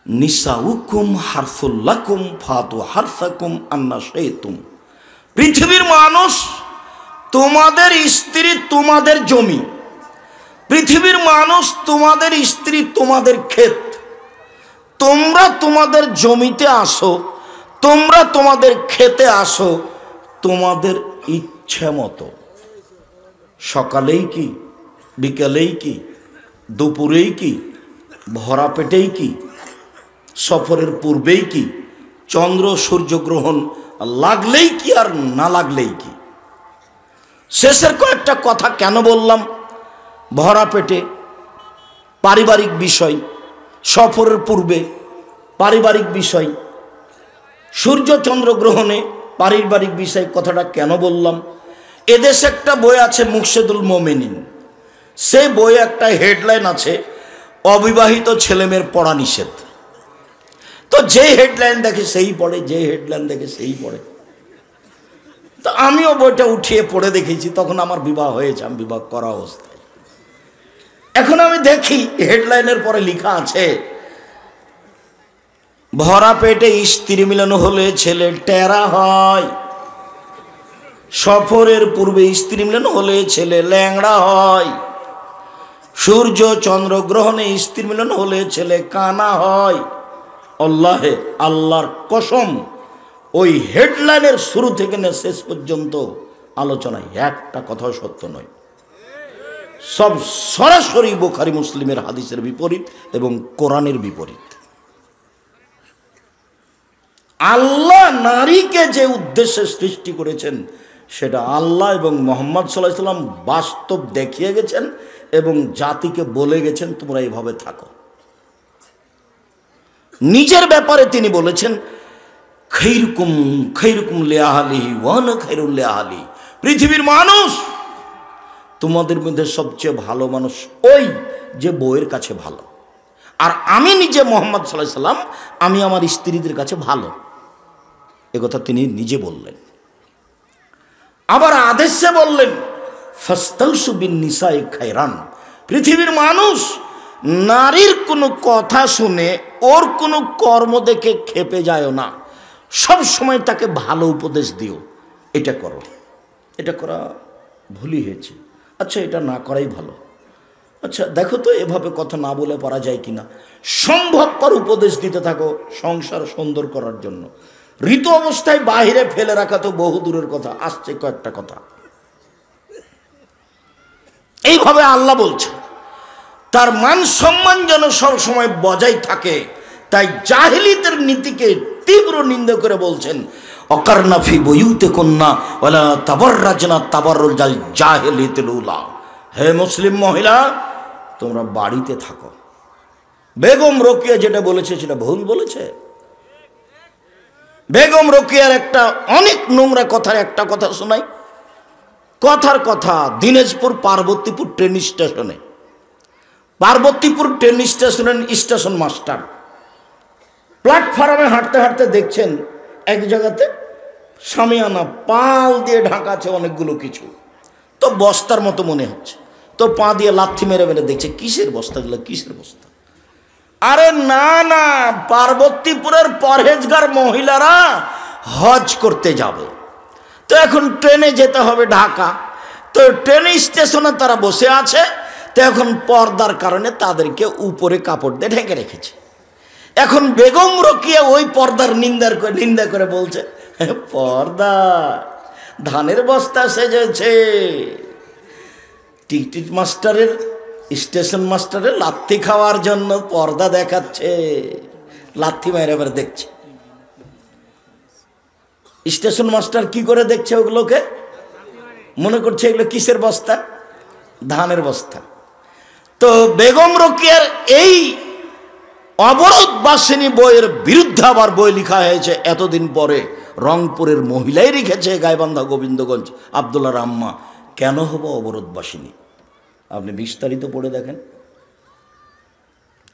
নিসাউকুম হারসুল লাকুম ফাতু হারসাকুম আন্না শাইতুম। পৃথিবীর মানুষ তোমাদের স্ত্রী তোমাদের জমি, পৃথিবীর মানুষ তোমাদের স্ত্রী তোমাদের ক্ষেত। তোমরা তোমাদের জমিতে আসো, তোমরা তোমাদের খেতে আসো তোমাদের ইচ্ছে মতো। সকালেই কি, বিকেলেই কি, দুপুরেই কি, ভরা পেটেই কি, সফরের পূর্বেই কি, চন্দ্র সূর্যগ্রহণ লাগলেই কি আর না লাগলেই কি। শেষের কয়েকটা কথা কেন বললাম? ভরা পেটে পারিবারিক বিষয়, সফরের পূর্বে পারিবারিক বিষয়, সূর্য চন্দ্র গ্রহণে পারিবারিক বিষয়, কথাটা কেন বললাম? এদেশে একটা বই আছে মুকশেদুল মোমেনিন, সেই বইয়ে একটা হেডলাইন আছে, অবিবাহিত ছেলেমেয়ের পড়া নিষেধ। তো যে হেডলাইন দেখে সেই পড়ে, যে হেডলাইন দেখে সেই পড়ে। তো আমিও বইটা উঠিয়ে পড়ে দেখেছি, তখন আমার বিবাহ হয়েছে, আমি বিবাহ করা অবস্থায়। এখন আমি দেখি হেডলাইনের পরে লেখা আছে, ভরা পেটে স্ত্রী মিলন হলে ছেলে টেরা হয়, সফরের পূর্বে স্ত্রী মিলন হলে ছেলে ল্যাংড়া হয়, সূর্য চন্দ্র গ্রহণে স্ত্রী মিলন হলে ছেলে কানা হয়। আল্লাহে, আল্লাহর কসম, ওই হেডলাইনের শুরু থেকে না শেষ পর্যন্ত আলোচনায় একটা কথাও সত্য নয়। সব সরাসরি বুখারী মুসলিমের হাদিসের বিপরীত এবং কোরআনের বিপরীত। আল্লাহ নারীকে যে উদ্দেশ্যে সৃষ্টি করেছেন সেটা আল্লাহ এবং মুহাম্মদ সাল্লাল্লাহু আলাইহি ওয়াসাল্লাম বাস্তব দেখিয়ে গেছেন এবং জাতিকে বলে গেছেন তোমরা এইভাবে থাকো। নিজের ব্যাপারে তিনি বলেছেন খৈরুকুম খৈরুকুম লিআহলিহি ওয়া আনা খৈরুল লিআহলি, পৃথিবীর মানুষ তোমাদের মধ্যে সবচেয়ে ভালো মানুষ ওই যে বউয়ের কাছে ভালো, আর আমি নিজে মুহাম্মদ সাল্লাল্লাহু আলাইহি ওয়াসাল্লাম আমি আমার স্ত্রীদের কাছে ভালো, একথা তিনি নিজে বললেন। আবার আদেশে বললেন ফাস্তাউসু বিন নিসাই খায়রান, পৃথিবীর মানুষ নারীর কোনো কথা শুনে ওর কোনো কর্ম দেখে খেপে যায় না, সব সময় তাকে ভালো উপদেশ দিও, এটা করো, এটা করা ভুলই হয়েছে, আচ্ছা এটা না করাই ভালো, আচ্ছা দেখো তো এভাবে কথা না বলে পারা যায় কিনা, সম্ভবপর উপদেশ দিতে থাকো সংসার সুন্দর করার জন্য। ঋতু অবস্থায় বাহিরে ফেলে রাখা তো বহু দূরের কথা, আসছে কয়েকটা কথা। এইভাবে আল্লাহ বলছে তার মান সম্মান যেন সবসময় বজায় থাকে, তাই জাহেলিয়াতের নীতিকে তীব্র নিন্দা করে বলছেন অকারনা ফি বুয়ুতিকুন্না ওয়ালা তাবাররাজনা তাবাররুল জাহিলিয়াতিল উলা, হে মুসলিম মহিলা তোমরা বাড়িতে থাকো। বেগম রোকেয়া যেটা বলেছে সেটা ভুল বলেছে। বেগম রোকেয়ার একটা অনেক নোংরা কথার একটা কথা শোনাই, কথার কথা। দিনাজপুর পার্বতীপুর ট্রেন স্টেশনে, পার্বতীপুর ট্রেন স্টেশনের স্টেশন মাস্টার প্ল্যাটফর্মে হাঁটতে হাঁটতে দেখছেন এক জায়গাতে সামিয়ানা পাল দিয়ে ঢাকা আছে অনেকগুলো কিছু, তো বস্তার মতো মনে হচ্ছে, তো পা দিয়ে লাথি মেরে মেরে দেখছে কিসের বস্তাগুলো, কিসের বস্তা। আরে না না, পার্বতীপুরের পরহেজগার মহিলারা হজ করতে যাবে, তো এখন ট্রেনে যেতে হবে ঢাকা, তো ট্রেন স্টেশনে তারা বসে আছে, তো এখন পর্দার কারণে তাদেরকে উপরে কাপড় দিয়ে ঢেকে রেখেছে। এখন বেগম রোকেয়া ওই পর্দার নিন্দা করে বলছে পর্দা ধানের বস্তা সেজেছে, টিকিট মাস্টারের স্টেশন মাস্টারের লাথি খাওয়ার জন্য পর্দা দেখাচ্ছে, লাথি মেরে এবার দেখছে। স্টেশন মাস্টার কি করে দেখছে ওগুলোকে, মনে করছে এগুলো কিসের বস্তা, ধানের বস্তা। তো বেগম রোকেয়ার এই অবরোধ বাসিনী বইয়ের বিরুদ্ধে আবার বই লেখা হয়েছে এতদিন পরে, রংপুরের মহিলাই লিখেছে, গাইবান্ধা গোবিন্দগঞ্জ আব্দুল্লাহ রাম্মা, কেন হব অবরোধ বাসিনী। আপনি বিস্তারিত পড়ে দেখেন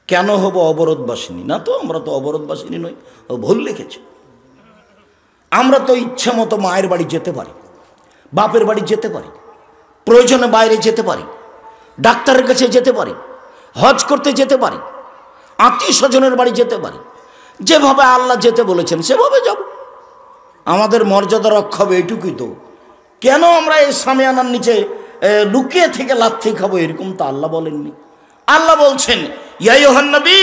কেন হব অবরোধ বাসিনী। না তো আমরা তো অবরোধ বাসিনী নই, ও ভুল লিখেছে। আমরা তো ইচ্ছা মতো মায়ের বাড়ি যেতে পারি, বাপের বাড়ি যেতে পারি, প্রয়োজনে বাইরে যেতে পারি, ডাক্তারের কাছে যেতে পারি, হজ করতে যেতে পারি, আত্মীয় স্বজনের বাড়ি যেতে পারি, যেভাবে আল্লাহ যেতে বলেছেন সেভাবে যাব, আমাদের মর্যাদা রক্ষা হবে, এইটুকুই তো। কেন আমরা এই সামিয়ানার নিচে লুকিয়ে থেকে লাথি খাবো, এরকম তো আল্লাহ বলেননি। আল্লাহ বলছেন ইয়া আইয়ুহান নবী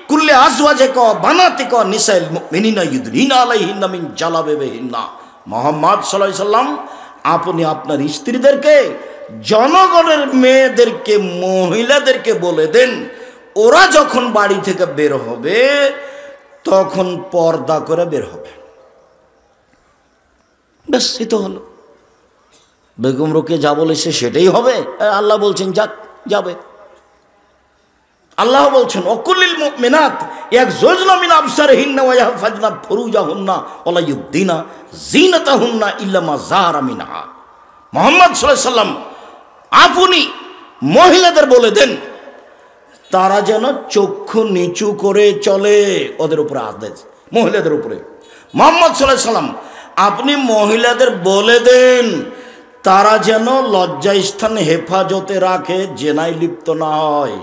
কুল্লি আজওয়াজিকা বানাতিকা নিসাইল মুমিনিনা ইউদনিনা আলাইহিন্না মিন জালাবিবিহিন্না, মুহাম্মদ সাল্লাল্লাহু আলাইহি সাল্লাম আপনি আপনার স্ত্রীদেরকে, জনগণের মেয়েদেরকে, মহিলাদেরকে বলে দেন ওরা যখন বাড়ি থেকে বের হবে তখন পর্দা করে বের হবে। ব্যাস এই তো হলো। বেগম রোকেয়া যা বলেছে সেটাই হবে, আল্লাহ বলছেন যাক যাবে। আল্লাহ বলছেন অকুলিল মুমিনাত ইয়াগযুজনা মিন আবসারিহিন্না ওয়া ইয়াহফাজনা ফুরুজাহুন্না ওয়া লা ইউবদিনা যিনাতাহুন্না ইল্লা মা যাহারা মিনহা। মুহাম্মদ সাল্লাল্লাহু আলাইহি সাল্লাম আপনি মহিলাদের বলে দেন তারা যেন চক্ষু নিচু করে চলে, ওদের উপরে আদেশ মহিলাদের উপরে। মুহাম্মদ সাল্লাল্লাহু আলাইহি সাল্লাম আপনি মহিলাদের বলে দেন তারা যেন লজ্জাস্থান হেফাজতে রাখে, জেনায় লিপ্ত না হয়,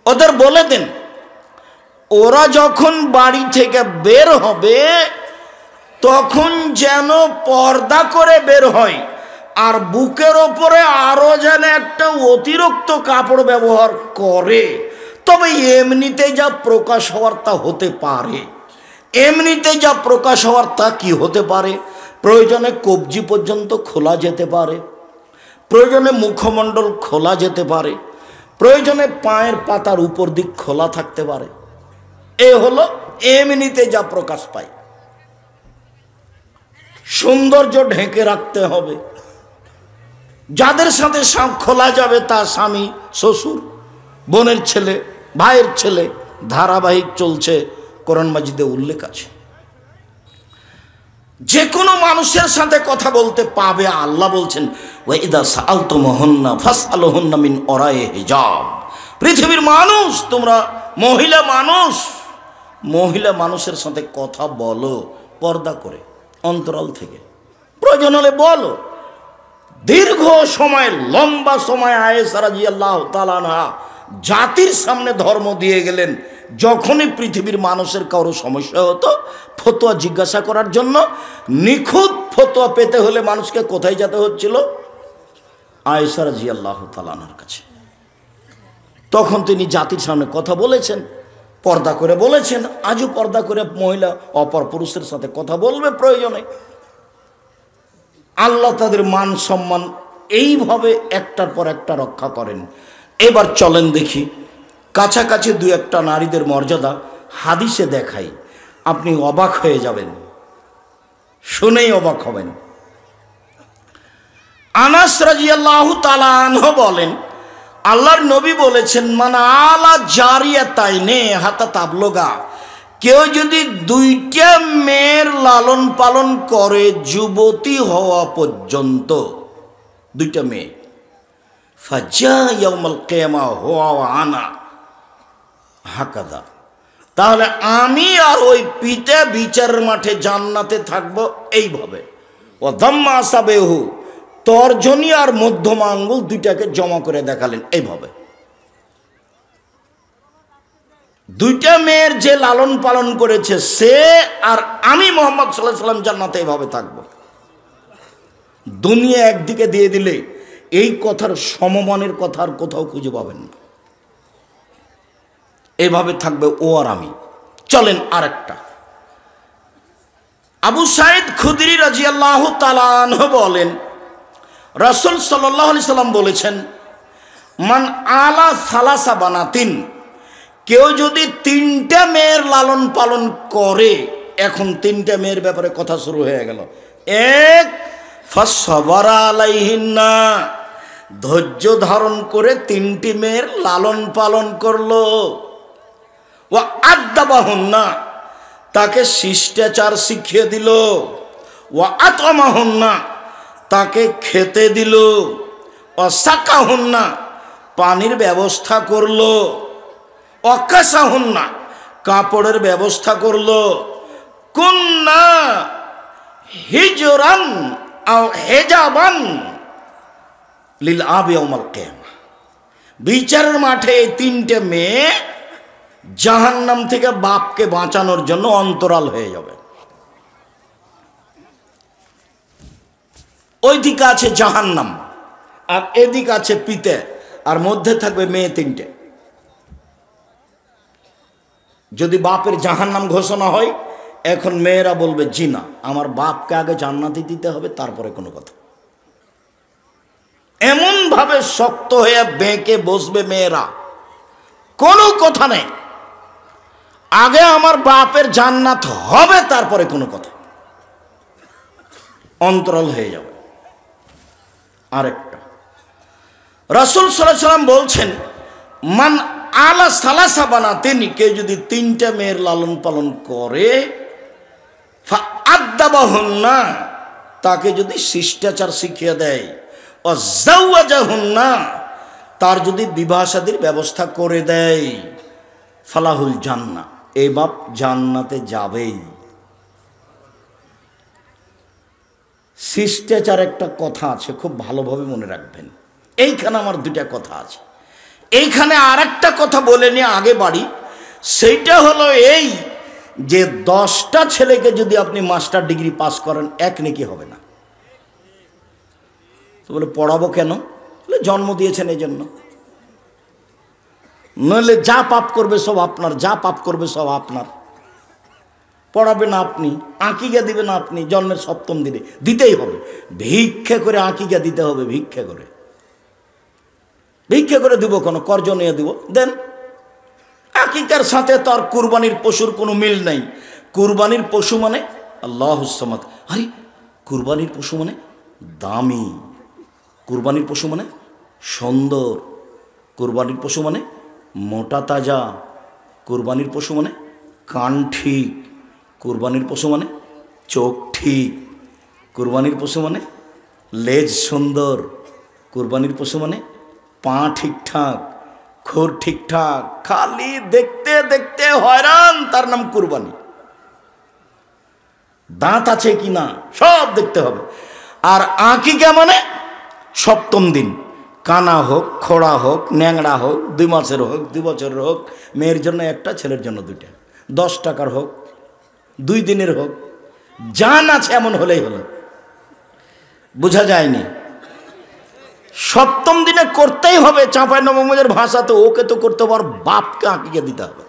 ওদের বলে দেন ওরা যখন বাড়ি থেকে বের হবে তখন যেন পর্দা করে বের হয়, আর বুকের ওপরে আরো যেন একটা অতিরিক্ত কাপড় ব্যবহার করে। তবে এমনিতে যা প্রকাশ হওয়ার তা হতে পারে, এমনিতে যা প্রকাশ হওয়ার তা কি হতে পারে, প্রয়োজনে কবজি পর্যন্ত খোলা যেতে পারে, প্রয়োজনে মুখমণ্ডল খোলা যেতে পারে, প্রয়োজনে পায়ের পাতার উপর দিক খোলা থাকতে পারে। এ হলো এমনিতে যা প্রকাশ পায়। সৌন্দর্য ঢেকে রাখতে হবে। যাদের সাথে খোলা যাবে তা স্বামী, শ্বশুর, বোনের ছেলে, ভাইয়ের ছেলে, ধারাবাহিক চলছে, কোরআন মাজিদে উল্লেখ আছে। যে কোনো মানুষের সাথে কথা বলতে পাবে। আল্লাহ বলছেন ওয়াইদা সাআলতুমুহুন্না ফাসআলুহুন্না মিন ওরাই হিজাব। পৃথিবীর মানুষ, তোমরা মহিলা মানুষের সাথে কথা বলো পর্দা করে, অন্তরাল থেকে। প্রয়োজন হলে বলো। দীর্ঘ সময়, লম্বা সময় আয়েশা রাদিয়াল্লাহু তাআলা আনহা জাতির সামনে ধর্ম দিয়ে গেলেন। যখনই পৃথিবীর মানুষের কারো সমস্যা হতো, ফতোয়া জিজ্ঞাসা করার জন্য, নিখুঁত ফতোয়া পেতে হলে মানুষকে কোথায় যেতে হচ্ছিল? আয়েশা রাদিয়াল্লাহু তাআলা আনহার কাছে। তখন তিনি জাতির সামনে কথা বলেছেন, পর্দা করে বলেছেন। আজও পর্দা করে মহিলা অপর পুরুষের সাথে কথা বলবে প্রয়োজনে। আল্লাহ তাদের মান সম্মান এইভাবে একটার পর একটা রক্ষা করেন। এবার চলেন দেখি কাছাকাছি দু একটা নারীদের মর্যাদা হাদিসে দেখাই। আপনি অবাক হয়ে যাবেন, শুনেই অবাক হবেন। আনাস রাদিয়াল্লাহু তাআলা আনহু বলেন, আল্লাহর নবী বলেছেন, মান আলা জারিয়াতাইনে হাতা তাবলুগা, কেউ যদি দুইটা মেয়ের লালন পালন করে যুবতী হওয়া পর্যন্ত, দুইটা মেয়ে, ফাজা ইয়াউমাল কিয়ামা হুয়া ওয়া আনা হাকাদা, তাহলে আমি আর ওই পিতা বিচারের মাঠে জান্নাতে থাকবো এইভাবে। ও দাম্মা আসাবেহু, তর্জনী আর মধ্যমা আঙ্গুল দুইটাকে জমা করে দেখালেন এইভাবে। দুইটা মেয়ের যে লালন পালন করেছে সে আর আমি মুহাম্মদ সাল্লাল্লাহু আলাইহি ওয়াসাল্লাম জান্নাতে এইভাবে থাকবো। দুনিয়া একদিকে দিয়ে দিলে এই কথার সমমানের কথা আর কোথাও খুঁজে পাবেন না। এভাবে থাকবে ও আর আমি। চলেন আরেকটা। আবু সাঈদ খুদরি রাদিয়াল্লাহু তাআলা আনহু বলেন, রাসূল সাল্লাল্লাহু আলাইহি সাল্লাম বলেছেন, মান আলা সালাসা বানাতিন, কেউ যদি তিনটা মেয়ের লালন পালন করে। এখন তিনটা মেয়ের ব্যাপারে কথা শুরু হয়ে গেল। এক, ফাসসাবারা আলাইহিন্না, ধৈর্য ধারণ করে তিনটি মেয়ের লালন পালন করলো। ওয়া আদাবাহুন্না, তাকে শিষ্টাচার শিখিয়ে দিল। ওয়া আতমাহুন্না, তাকে খেতে দিল। ওয়া সাকাহুন্না, পানির ব্যবস্থা করলো। ওয়াকাসাহুন্না, কাপড়ের ব্যবস্থা করলো। কুন্না হিজরান আও হেজাবান লিল আবি ইয়াউমাল কিয়ামা, বিচারের মাঠে এই তিনটে মেয়ে জাহান্নাম থেকে বাপকে বাঁচানোর জন্য অন্তরাল হয়ে যাবে। ওই দিকে আছে জাহান্নাম আর এদিকে আছে পিতে, আর মধ্যে থাকবে মেয়ে তিনটে। যদি বাপের জাহান্নাম ঘোষণা হয়, এখন মেয়েরা বলবে জি না, আমার বাপকে আগে জান্নাতে দিতে হবে, তারপরে কোনো কথা। এমন ভাবে শক্ত হয়ে বেঁকে বসবে মেয়েরা, কোনো কথা নেই, আগে আমার বাপের জান্নাত হবে, তারপরে কোনো কথা। অন্তরাল হয়ে যাবে। আরেকটা, রাসূল সাল্লাল্লাহু আলাইহি ওয়াসাল্লাম বলছেন, মান আলা সালাসা বানাতিন, কেউ যদি তিনটা মেয়ের লালন পালন করে, ফা আদাবাহুন্না, তাকে যদি শিষ্টাচার শিখিয়ে দেয়, ও জাওয়াজাহুন্না, তার যদি বিবাহ শাদীর ব্যবস্থা করে দেয়, ফালাহুল জান্নাহ, এই বাপ জান্নাতে যাবেই। শিষ্টাচার একটা কথা আছে, খুব ভালোভাবে মনে রাখবেন। এইখানে আমার দুটা কথা আছে। এইখানে আর একটা কথা বলে নিয়ে আগে বাড়ি। সেইটা হলো এই যে 10টা ছেলেকে যদি আপনি মাস্টার ডিগ্রি পাস করেন, এক নেকি হবে না। তো বলে পড়াবো কেন? বলে জন্ম দিয়েছেন এই জন্য। নইলে যা পাপ করবে সব আপনার, যা পাপ করবে সব আপনার। পড়াবে না আপনি, আঁকিকা দিবে না আপনি, জন্মের 7ম দিনে দিতেই হবে, ভিক্ষে করে আঁকিকা দিতে হবে, ভিক্ষে করে। ভিক্ষা করে দিব, কোনো কর্জ নিয়ে দিব, দেন। আকিকার সাথে তো আর কুরবানির পশুর কোনো মিল নাই। কুরবানির পশু মানে আল্লাহুস সামাদ। আরে কুরবানির পশু মানে দামি, কুরবানির পশু মানে সুন্দর, কুরবানির পশু মানে মোটা তাজা, কুরবানির পশু মানে কান ঠিক, কুরবানির পশু মানে চোখ ঠিক, কুরবানির পশু মানে লেজ সুন্দর, কুরবানির পশু মানে পা ঠিকঠাক, খুর ঠিকঠাক। খালি দেখতে দেখতে হয়রান, তার নাম কুরবানি। দাঁত আছে কি না সব দেখতে হবে। আর আকিকা মানে সপ্তম দিন, কানা হোক, খোড়া হোক, ন্যাংড়া হোক, 2 মাসের হোক, 2 বছরের হোক, মেয়ের জন্য একটা, ছেলের জন্য 2টা, 10 টাকার হোক, 2 দিনের হোক, জান আছে এমন হলেই হলো। বোঝা যায়নি? সপ্তম দিনে করতেই হবে। চাঁপাই নবমীর ভাষা তো ওকে তো করতে হবে, আর বাপকে আকিকা দিতে হবে।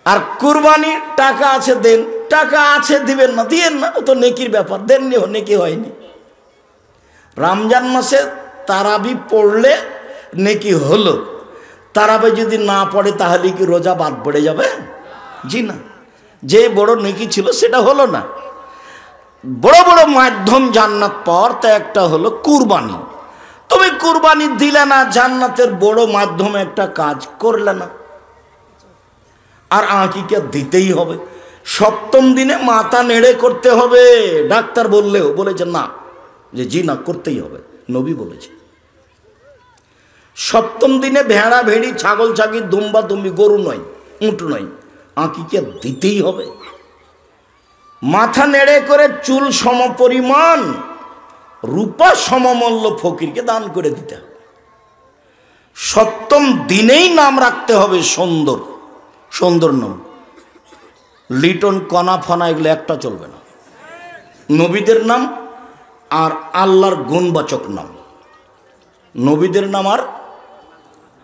আর কুরবানির টাকা আছে দেন, টাকা আছে দিবেন না, দিয়েন না, ও তো নেকির ব্যাপার, দেননি, নেকি হয়নি। রমজান মাসে তারাবি পড়লে নেকি হলো, তারাবি যদি না পড়ে তাহলে কি রোজা বাদ পড়ে যাবে? জি না, যে বড় নেকি ছিল সেটা হলো না। বড় বড় মাধ্যম জান্নাত পাওয়ার, তা একটা হলো কুরবানি। তুমি কুরবানি দিলে না, জান্নাতের বড় মাধ্যমে একটা কাজ করলে না। আর আকিকা দিতেই হবে। সপ্তম দিনে মাথা নেড়ে করতে হবে। ডাক্তার বললেও বলেছে না, যে জি না, করতেই হবে, নবী বলেছে। সপ্তম দিনে ভেড়া ভেড়ি, ছাগল ছাগি, দুম্বা দুম্বি, গরু নয়, উঁট নয়, আকিকা দিতেই হবে। মাথা নেড়ে করে চুল সমপরিমাণ রূপা সমমূল্য ফকিরকে দান করে দিতে হবে। সপ্তম দিনেই নাম রাখতে হবে সুন্দর, সুন্দর নাম। লিটন, কণা ফানা এগুলো একটা চলবে না। নবীদের নাম আর আল্লাহর গুণবাচক নাম, নবীদের নাম আর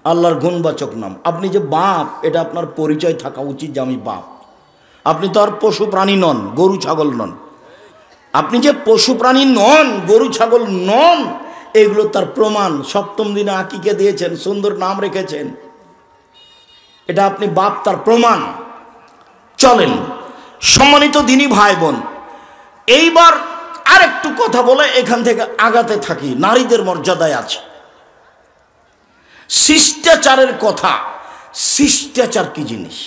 আল্লাহর গুণবাচক নাম। আপনি যে বাপ, এটা আপনার পরিচয় থাকা উচিত যে আমি বাপ। আপনি তো আর পশু প্রাণী নন, গরু ছাগল নন। আপনি যে পশু প্রাণী নন, গরু ছাগল নন, এগুলো তার প্রমাণ। সপ্তম দিনে আকিকা দিয়েছেন, সুন্দর নাম রেখেছেন, এটা আপনি বাপ, তার প্রমাণ। চলেন সম্মানিত দিনী ভাই বোন, এইবার আরেকটু কথা বলে এখান থেকে আগাতে থাকি। নারীদের মর্যাদায় আছে শিষ্টাচারের কথা। শিষ্টাচার কি জিনিস?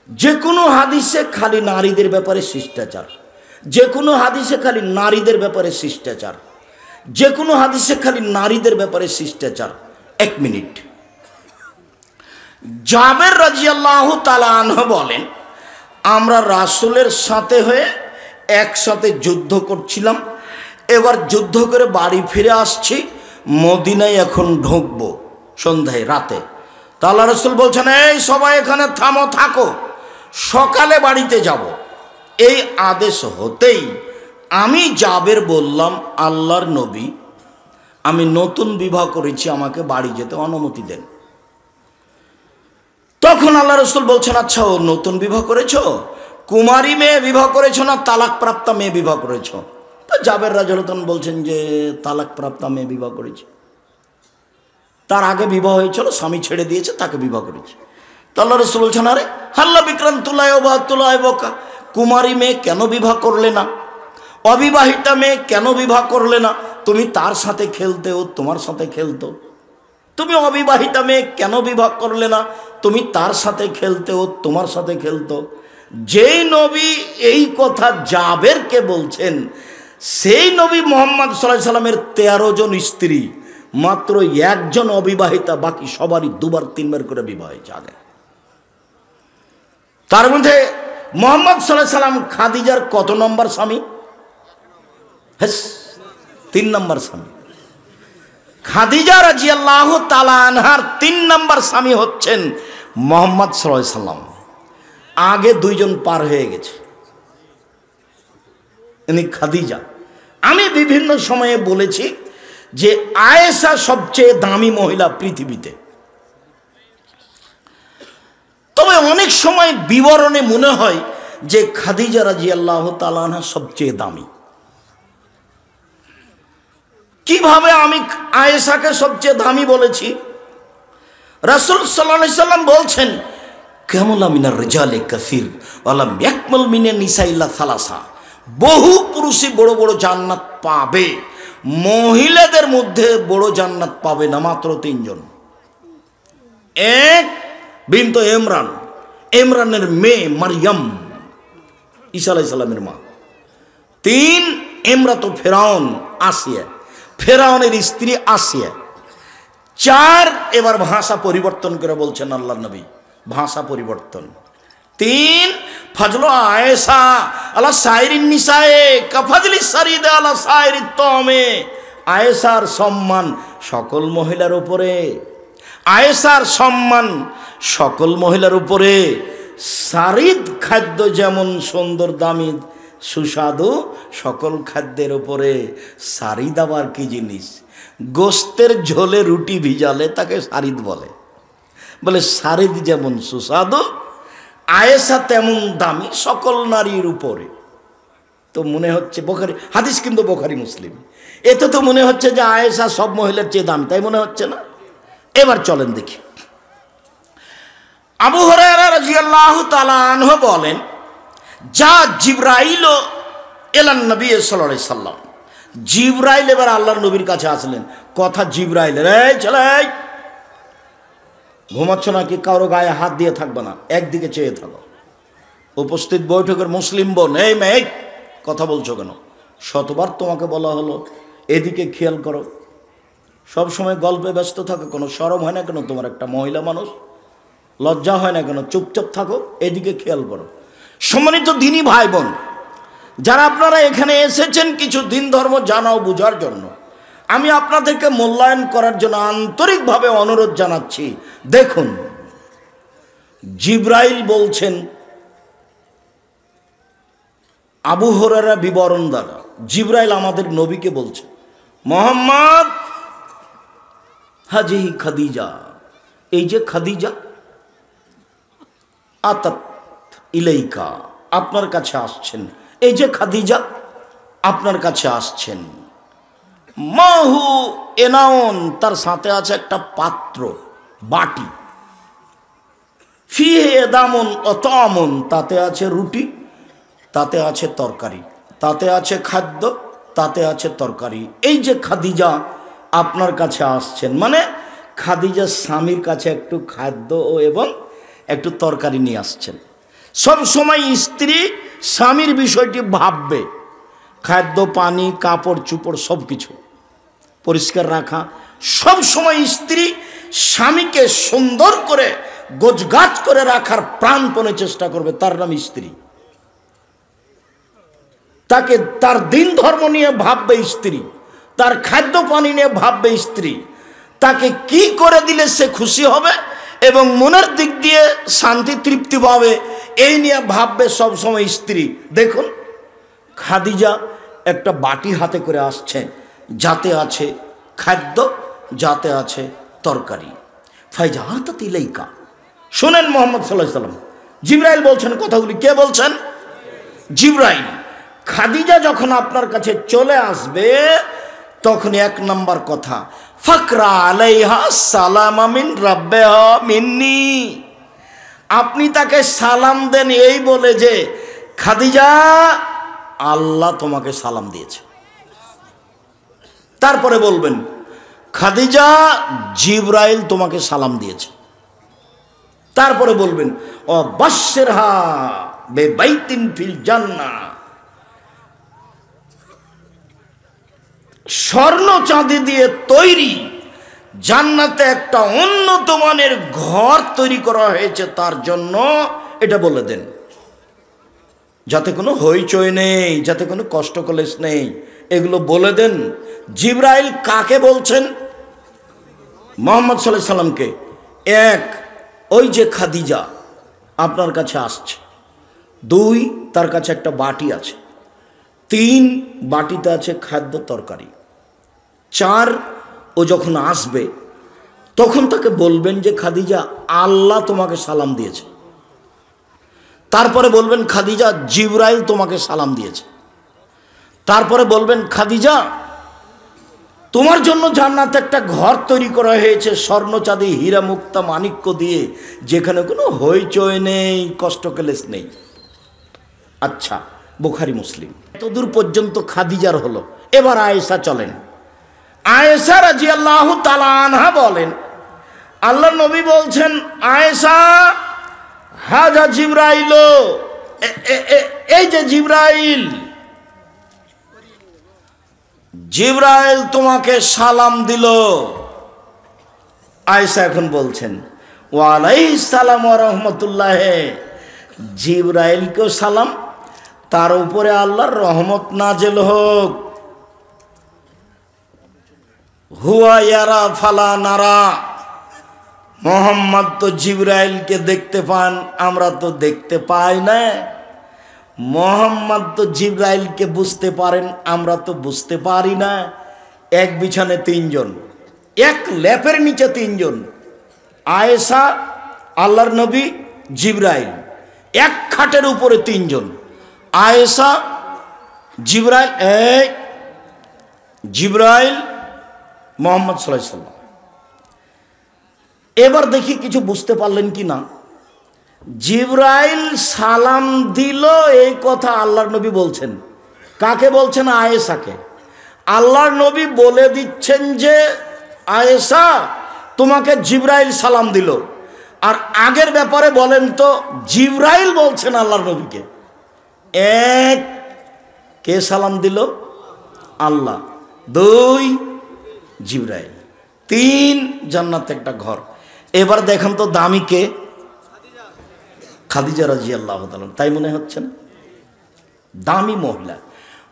যে কোনো হাদিসে খালি নারীদের ব্যাপারে শিষ্টাচার, যে কোনো হাদিসে খালি নারীদের ব্যাপারে শিষ্টাচার, যে কোনো হাদিসে খালি নারীদের ব্যাপারে শিষ্টাচার। 1 মিনিট। জাবের রাদিয়াল্লাহু তাআলা আনহু বলেন, আমরা রাসূলের সাথে হয়ে একসাথে যুদ্ধ করছিলাম। এবার যুদ্ধ করে বাড়ি ফিরে আসছি, মদিনায় এখন ঢুকবো সন্ধ্যায়, রাতে। তা আল্লাহ রাসূল বলছেন, এই সবাই এখানে থামো, থাকো, সকালে বাড়িতে যাব। এই আদেশ হতেই আমি জাবের বললাম, আল্লাহর নবী, আমি নতুন বিবাহ করেছি, আমাকে বাড়ি যেতে অনুমতি দেন। তখন আল্লাহ রাসূল বলছেন, আচ্ছা, ও নতুন বিবাহ করেছো? কুমারী মেয়ে বিবাহ করেছো না তালাক প্রাপ্তা মেয়ে বিবাহ করেছো? তো জাবের রাদিয়াল্লাহু তাআলা বলছেন যে তালাক প্রাপ্তা মেয়ে বিবাহ করেছি। তার আগে বিবাহ হয়েছিল, স্বামী ছেড়ে দিয়েছে, তাকে বিবাহ করেছে। তো আল্লাহ রাসূল বলছেন, আরে হাল্লা বিক্রান্তুল্লাহ ওবাতুল্লাহ বকা, কুমারী মেয়ে কেন বিবাহ করলে না? অবিবাহিতা মেয়ে কেন বিবাহ করলে না? তুমি তার সাথে খেলতে, ও তোমার সাথে খেলতো। তুমি অবিবাহিতা মেয়ে কেন বিবাহ করলে না? তুমি তার সাথে খেলতে, ও তোমার সাথে খেলতো। যেই নবী এই কথা জাবেরকে বলছেন, সেই নবী মুহাম্মদ সাল্লাল্লাহু আলাইহি সাল্লামের 13 জন স্ত্রী, মাত্র 1 জন অবিবাহিতা, বাকি সবারই 2বার 3বার করে বিবাহ হয়েছে আগে। তার মধ্যে মুহাম্মদ সাল্লাল্লাহু আলাইহি সাল্লাম খাদিজার কত নম্বর স্বামী? 3 নম্বর স্বামী। খাদিজা রাদিয়াল্লাহু তাআলা আনহার 3 নম্বর স্বামী হচ্ছেন মুহাম্মদ সাল্লাল্লাহু আলাইহি সাল্লাম। আগে 2 জন পার হয়ে গেছে, ইনি খাদিজা। আমি বিভিন্ন সময়ে বলেছি যে আয়েশা সবচেয়ে দামি মহিলা পৃথিবীতে। তবে অনেক সময় বিবরণে মনে হয় যে খাদিজা রাদিয়াল্লাহু তাআলা আনহা সবচেয়ে দামি। কিভাবে আমি আয়েশাকে সবচেয়ে দামি বলেছি? রাসূল সাল্লাল্লাহু আলাইহি সাল্লাম বলছেন, কামুলা মিনার রিজালি কাসীর ওয়ালাম ইয়াকমুল মিনান নিসা ইল্লা সালাসা। বহু পুরুষই বড় বড় জান্নাত পাবে, মহিলাদের মধ্যে বড় জান্নাত পাবে না মাত্র তিনজন। এক, বিনতে ইমরান, ইমরানের মেয়ে মারইয়াম, ঈসা আলাইহিস সালামের মা। তিন, ইমরাতু ফিরাউন, আসিয়া, ফেরাউনের স্ত্রী আসিয়া। চার, এবার ভাষা পরিবর্তন করে বলছেন আল্লাহর নবী, ভাষা পরিবর্তন। তিন, ফজল আয়েশা আলা সাইরিন নিসায়ে কাফজলি সারিদ আলা সাইরিত তমে। আয়েশার সম্মান সকল মহিলার উপরে, আয়েশার সম্মান সকল মহিলার উপরে। সারিদ খাদ্য যেমন সুন্দর দামি সুস্বাদু, সকল খাদ্যের উপরে সারিদ আবার কি জিনিস? গোস্তের ঝোলে রুটি ভিজালে তাকে সারিদ বলে। বলে সারিদ যেমন সুস্বাদু, আয়েশা তেমন দামি সকল নারীর উপরে। তো মনে হচ্ছে বুখারী হাদিস, কিন্তু বুখারী মুসলিম, এতে তো মনে হচ্ছে যে আয়েশা সব মহিলার চেয়ে দামি, তাই মনে হচ্ছে না? এবার চলেন দেখি। আবু হুরায়রা রাদিয়াল্লাহু তাআলা আনহু বলেন, যা জিবরাইল এলান নবী সাল্লাল্লাহু আলাইহি সাল্লাম। জিবরাইল এবার আল্লাহর নবীর কাছে আসলেন। কথা জিবরাইলের, এই চলে, ঘুমাচ্ছ নাকি? কারো গায়ে হাত দিয়ে থাকবে না, একদিকে চেয়ে থাকো। উপস্থিত বৈঠকের মুসলিম বোন, এই মেয়ে কথা বলছো কেন? শতবার তোমাকে বলা হলো এদিকে খেয়াল করো। সব সময় গল্পে ব্যস্ত থাকো, কোনো শরম হয় না কেন? তোমার একটা মহিলা মানুষ, লজ্জা হয় না কেন? চুপচাপ থাকো, এদিকে খেয়াল করো। সম্মানিত দিনী ভাই বোন, যারা আপনারা এখানে এসেছেন কিছু দিন ধর্ম জানা ও বোঝার জন্য, আমি আপনাদেরকে মূল্যায়ন করার জন্য আন্তরিকভাবে অনুরোধ জানাচ্ছি। দেখুন, জিবরাইল বলছেন, আবু হুরায়রা বিবরণ দ্বারা জিবরাইল আমাদের নবীকে বলছে, মুহাম্মদ হাজিহি খাদিজা, এই যে খাদিজা, আতাত ইলাইকা, আপনার কাছে আসছেন। এই যে খাদিজা আপনার কাছে আসছেন। মাহু এনাউন, তার সাথে আছে একটা পাত্র, বাটি। ফিহে এদামুন অতামুন, তাতে আছে রুটি, তাতে আছে তরকারি, তাতে আছে খাদ্য, তাতে আছে তরকারি। এই যে খাদিজা আপনার কাছে আসছেন, মানে খাদিজা স্বামীর কাছে একটু খাদ্য ও এবং একটু তরকারি নিয়ে আসছেন। সব সময় স্ত্রী স্বামীর বিষয়টি ভাববে, খাদ্য, পানি, কাপড় চুপড় সব কিছু পরিষ্কার রাখা। সব সময় স্ত্রী স্বামীকে সুন্দর করে গোছগাছ করে রাখার প্রাণপণে চেষ্টা করবে, তার নাম স্ত্রী। তাকে তার দিন ধর্ম নিয়ে ভাববে স্ত্রী, তার খাদ্য পানি নিয়ে ভাববে স্ত্রী, তাকে কি করে দিলে সে খুশি হবে এবং মনের দিক দিয়ে শান্তি তৃপ্তি পাবে, এই নিয়ে ভাববে সব সময় স্ত্রী। দেখুন, খাদিজা একটা বাটি হাতে করে আসছে, যাতে আছে খাদ্য, যাতে আছে তরকারি। ফাইজাআতাত ইলাইকা, শোনেন মুহাম্মদ সাল্লাল্লাহু আলাইহি সাল্লাম, জিবরাইল বলছেন কথাগুলি। কে বলছেন? জিবরাইল। খাদিজা যখন আপনার কাছে চলে আসবে, তখন এক নম্বর কথা, ফাকরা আলাইহা সালামা মিন রাব্বিহা মিন্নি, আপনি তাকে সালাম দেন এই বলে যে, খাদিজা আল্লাহ তোমাকে সালাম দিয়েছে। তারপরে বলবেন, খাদিজা জিবরাইল তোমাকে সালাম দিয়েছে। তারপরে বলবেন, ও বাশশিরহা বিবাইতিন ফিল জান্নাহ, স্বর্ণ চাঁদি দিয়ে তৈরি জান্নাতে একটা উন্নত মানের ঘর তৈরি করা হয়েছে তার জন্য, এটা বলে দেন, যাতে কোনো হইচই নেই, যাতে কোনো কষ্ট কলেশ নেই, এগুলো বলে দেন। জিবরাইল কাকে বলছেন? মুহাম্মদ সাল্লাল্লাহু আলাইহি সাল্লামকে। এক, ওই যে খাদিজা আপনার কাছে আসছে। দুই, তার কাছে একটা বাটি আছে। তিন, বাটিতে আছে খাদ্য তরকারি। চার, ও যখন আসবে তখন তাকে বলবেন যে, খাদিজা আল্লাহ তোমাকে সালাম দিয়েছে। তারপরে বলবেন, খাদিজা জিবরাইল তোমাকে সালাম দিয়েছে। তারপরে বলবেন, খাদিজা তোমার জন্য জান্নাতে একটা ঘর তৈরি করা হয়েছে স্বর্ণ চাঁদি হীরা মুক্তা মাণিক্য দিয়ে, যেখানে কোনো হইচই নেই, কষ্ট ক্লেশ নেই। আচ্ছা, বুখারী মুসলিম। এতদূর পর্যন্ত খাদিজার হলো। এবার আয়েশা চলেন। আয়েশা রাদিয়াল্লাহু তাআলা আনহা বলেন, আল্লাহ নবী বলছেন, আয়েশা হাজা জিবরাইল, এই যে জিবরাইল, জিবরাইল তোমাকে সালাম দিল। আয়েশা এখন বলছেন, ওয়ালাইহিস সালাম ওয়া রাহমাতুল্লাহ, জিবরাইলকেও সালাম, তার উপরে আল্লাহর রহমত নাজেল হোক। হুয়া ইয়ারা ফালা নারা, মোহাম্মদ তো জিবরাইলকে দেখতে পান, আমরা তো দেখতে পাই না। মোহাম্মদ তো জিবরাইলকে বুঝতে পারেন, আমরা তো বুঝতে পারি না। এক বিছানে তিনজন, এক ল্যাপের নিচে তিনজন, আয়েশা, আল্লাহর নবী, জিবরাইল, এক খাটের উপরে তিনজন, আয়েশা, জিবরাইল, জিবরাইল, মোহাম্মদ সাল্লাল্লাহু আলাইহি ওয়াসাল্লাম। এবার দেখি কিছু বুঝতে পারলেন কি না। জিবরাইল সালাম দিল, এই কথা আল্লাহর নবী বলছেন। কাকে বলছেন? আয়েশাকে। আল্লাহর নবী বলে দিচ্ছেন যে, আয়েশা তোমাকে জিবরাইল সালাম দিল। আর আগের ব্যাপারে বলেন তো, জিবরাইল বলছেন আল্লাহর নবীকে। এক, কে সালাম দিল? আল্লাহ। দুই, জিবরাইল। তিন, জান্নাতে একটা ঘর। এবার দেখেন তো দামি কে? খাদিজা রাদিয়াল্লাহু তাআলা। তাই মনে হচ্ছে না? দামি মহিলা,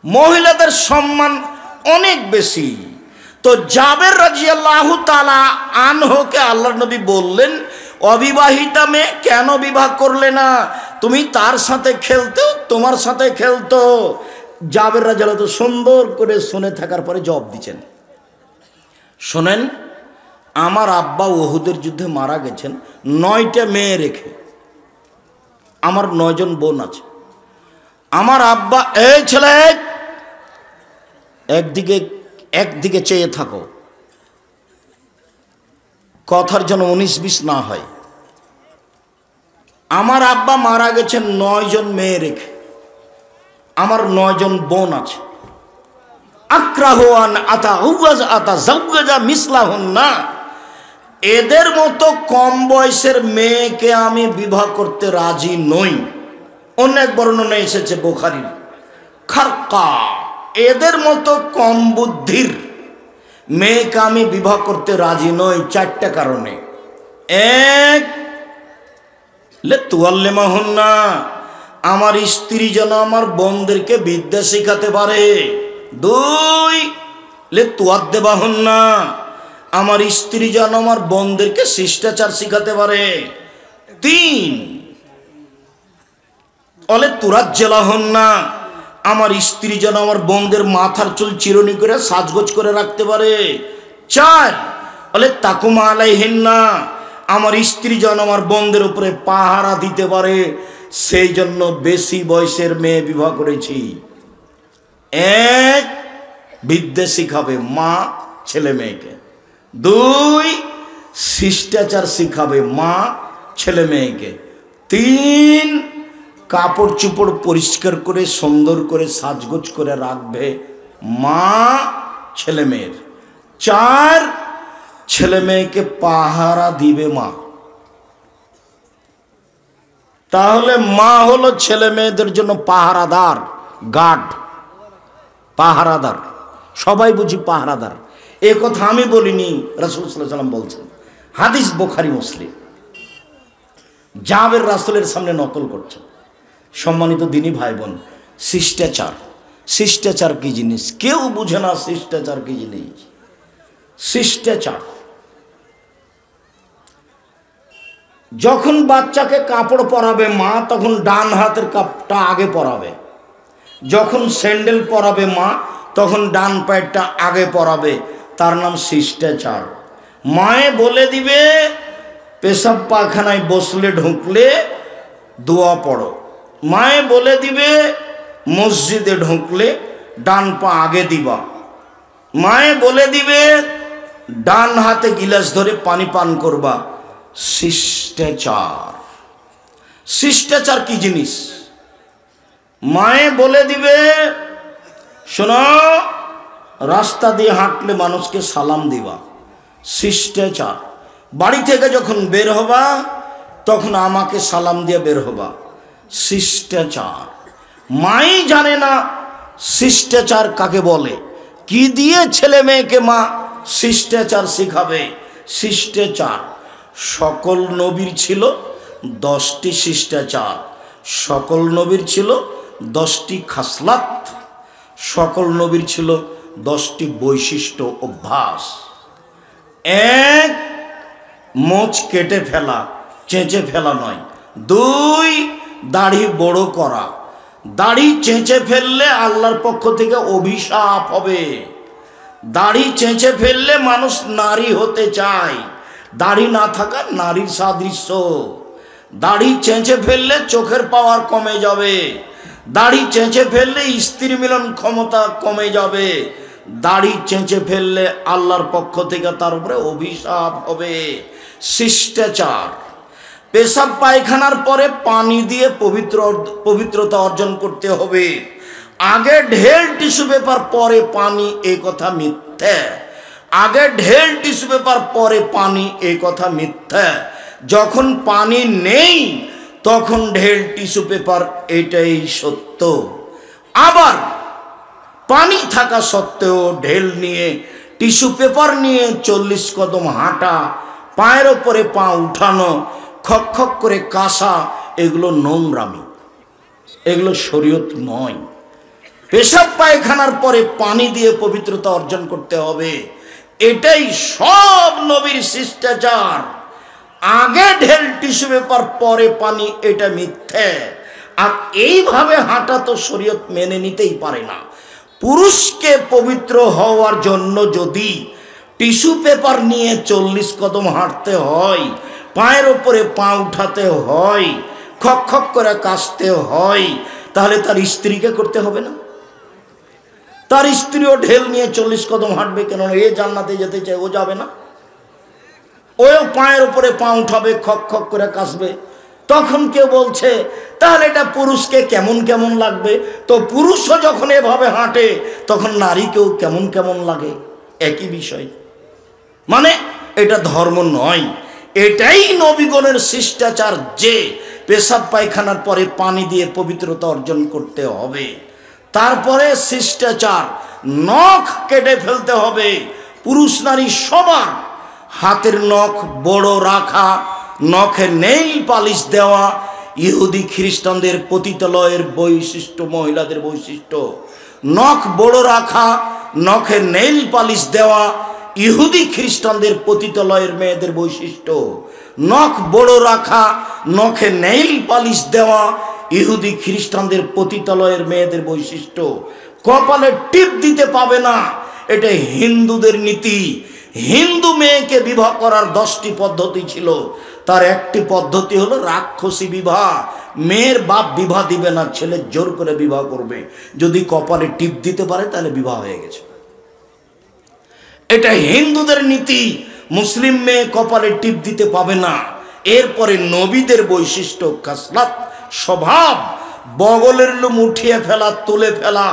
মহিলাদের সম্মান অনেক বেশি। তো জাবের রাদিয়াল্লাহু তাআলা আনহুকে আল্লাহর নবী বললেন, অবিবাহিতা মেয়ে কেন বিবাহ করলে না? তুমি তার সাথে খেলতো, তোমার সাথে খেলতো। জাবের রাদিয়াল্লাহু সুন্দর করে শুনে থাকার পরে জবাব দিচ্ছেন, শোনেন, আমার আব্বা উহুদের যুদ্ধে মারা গেছেন 9টা মেয়ে রেখে। আমার 9 জন বোন আছে। আমার আব্বা, এই ছেলে একদিকে চেয়ে থাকো, কথার যেন 19-20 না হয়। আমার আব্বা মারা গেছেন 9 জন মেয়ে রেখে, আমার 9 জন বোন আছে। আক্রাহুয়ান আতা জাওয়াজা মিসলাহুন্না, এদের মতো কম বয়সের মেয়েকে আমি বিবাহ করতে রাজি নই। অনেক বর্ণনা এসেছে বুখারীর। খারকা, এদের মতো কম বুদ্ধির মেয়েকে আমি বিবাহ করতে রাজি নই 4টা কারণে। এক, লিতুআল্লিমাহুন্না, আমার স্ত্রী যেন আমার বোনদেরকে বিদ্যা শেখাতে পারে। 2, লিতুআদ্দিবাহুন্না, আমার স্ত্রী যেন আমার বোনদেরকে শিষ্টাচার শিখাতে পারে। 3, লিতুরাজ্জিলাহুন্না, আমার স্ত্রী যেন আমার বোনদের মাথার চুল চিরুনি করে সাজগোজ করে রাখতে পারে। 4, লিতাকুমা আলাইহিন্না, আমার স্ত্রী যেন আমার বোনদের উপরে পাহারা দিতে পারে, সেই জন্য বেশি বয়সের মেয়ে বিবাহ করেছি। 1, বিদ্যা শিখাবে মা ছেলে মেয়েকে। 2, শিষ্টাচার শিখাবে মা ছেলে মেয়েকে। 3, কাপড় চোপড় পরিষ্কার করে সুন্দর করে সাজগোজ করে রাখবে মা ছেলে মেয়ের। 4, ছেলে মেয়েকে পাহারা দিবে মা। তাহলে মা হলো ছেলে মেয়েদের জন্য পাহারাদার, গার্ড, পাহারাদার। সবাই বুঝি পাহারাদার, এ কথা আমি বলিনি, রাসূল সাল্লাল্লাহু আলাইহি ওয়াসাল্লাম বলছেন। হাদিস বুখারী মুসলিম। জাবের রাসূলের সামনে নকল করছেন। সম্মানিত দিনী ভাই বোন, শিষ্টাচার, শিষ্টাচার কি জিনিস কেউ বুঝে না। শিষ্টাচার কি জিনিস? শিষ্টাচার, যখন বাচ্চাকে কাপড় পরাবে মা, তখন ডান হাতের কাপটা আগে পরাবে। যখন স্যান্ডেল পরাবে মা, তখন ডান পায়েরটা আগে পরাবে। তার নাম শিষ্টাচার। মায়ে বলে দিবে, পেশাব পায়খানায় বসলে ঢুকলে দোয়া পড়ো। মায়ে বলে দিবে, মসজিদে ঢুকলে ডান পা আগে দিবা। মায়ে বলে দিবে ডান হাতে গিলাস ধরে পানি পান করবা। শিষ্টাচার। শিষ্টাচার কি জিনিস? মায়ে বলে দিবে শোনো, রাস্তা দিয়ে হাঁটলে মানুষকে সালাম দিবা। শিষ্টাচার। বাড়ি থেকে যখন বের হবা তখন আমাকে সালাম দিয়ে বের হবা। শিষ্টাচার। মাই জানে না শিষ্টাচার কাকে বলে। কি দিয়ে ছেলে মেয়েকে মা শিষ্টাচার শিখাবে? শিষ্টাচার। সকল নবীর ছিল 10টি শিষ্টাচার, সকল নবীর ছিল 10টি খাসলাত, সকল নবীর ছিল 10টি বৈশিষ্ট্য অভ্যাস। এক, মোচ কেটে ফেলা, চেঁচে ফেলা নয়। 2, দাড়ি বড় করা। দাড়ি চেঁচে ফেললে আল্লাহর পক্ষ থেকে অভিশাপ হবে। দাড়ি চেঁচে ফেললে মানুষ নারী হতে চায়, দাড়ি না থাকা নারীর সাদৃশ্য। দাড়ি চেঁচে ফেললে চোখের পাওয়ার কমে যাবে, দাড়ি চেঁচে ফেললে স্ত্রী মিলন ক্ষমতা কমে যাবে, দাড়ি চেঁচে ফেললে আল্লাহর পক্ষ থেকে তার উপরে অভিশাপ হবে। শিষ্টাচার। পেশাব পায়খানার পরে পানি দিয়ে পবিত্রতা অর্জন করতে হবে। আগে ঢেল টিস্যু পেপার পরে পানি, এই কথা মিথ্যা। আগে ঢেল টিস্যু পেপার পরে পানি, এই কথা মিথ্যা। যখন পানি নেই তখন ঢেল টিস্যু পেপার, এটাই সত্য। আবার পানি থাকা সত্ত্বেও ঢেল নিয়ে টিস্যু পেপার নিয়ে 40 কদম হাঁটা, পায়ের ওপরে পা উঠানো, খক খক করে কাশা, এগুলো নোংরামি, এগুলো শরীয়ত নয়। পেশাব পায়খানার পরে পানি দিয়ে পবিত্রতা অর্জন করতে হবে, এটাই সব নবীর শিষ্টাচার। আগে ঢেল টিস্যু পেপার পরে পানি, এটা মিথ্যে। আর এইভাবে হাঁটা তো শরীয়ত মেনে নিতেই পারে না। পুরুষকে পবিত্র হওয়ার জন্য যদি টিস্যু পেপার নিয়ে 40 কদম হাঁটতে হয়, পায়ের ওপরে পা উঠাতে হয়, খক খক করে কাশতে হয়, তাহলে তার স্ত্রীকে করতে হবে না? তার স্ত্রীও ঢেল নিয়ে 40 কদম হাঁটবে কেন? এ জান্নাতে যেতে চায়, ও যাবে না? ওও পায়ের উপরে পা উঠাবে, খক খক করে কাশবে। তখন কেউ বলছে তাহলে এটা পুরুষকে কেমন কেমন লাগবে? তো পুরুষও যখন এভাবে হাঁটে তখন নারীকেও কেমন কেমন লাগে, একই বিষয়। মানে এটা ধর্ম নয়, এটাই নবীগণের শিষ্টাচার যে পেশাব পায়খানার পরে পানি দিয়ে পবিত্রতা অর্জন করতে হবে। তারপরে শিষ্টাচার, নখ কেটে ফেলতে হবে। পুরুষ নারী সবার। হাতের নখ বড় রাখা, নখে নেইল পালিশ দেওয়া ইহুদি খ্রিস্টানদের পতিতালয়ের বৈশিষ্ট্য, মহিলাদের বৈশিষ্ট্য। নখ বড় রাখা, নখে নেইল পালিশ দেওয়া ইহুদি খ্রিস্টানদের পতিতালয়ের মেয়েদের বৈশিষ্ট্য। নখ বড় রাখা, নখে নেইল পালিশ দেওয়া ইহুদি খ্রিস্টানদের পতিতালয়ের মেয়েদের বৈশিষ্ট্য। কপালে টিপ দিতে পাবে না, এটা হিন্দুদের নীতি। হিন্দু মেয়েকে বিবাহ করার 10টি পদ্ধতি ছিল, তার একটি পদ্ধতি হলো রাক্ষসী বিবাহ। মেয়ের বাপ বিবাহ দিবে না, ছেলে জোর করে বিবাহ করবে। যদি কপালে টিপ দিতে পারে তাহলে বিবাহ হয়ে গেছে। এটা হিন্দুদের নীতি। মুসলিম মেয়ে কপালে টিপ দিতে পাবে না। এরপরে নবীদের বৈশিষ্ট্য, খাসলাত, স্বভাব, বগলের লোম উঠিয়ে ফেলা, তুলে ফেলা,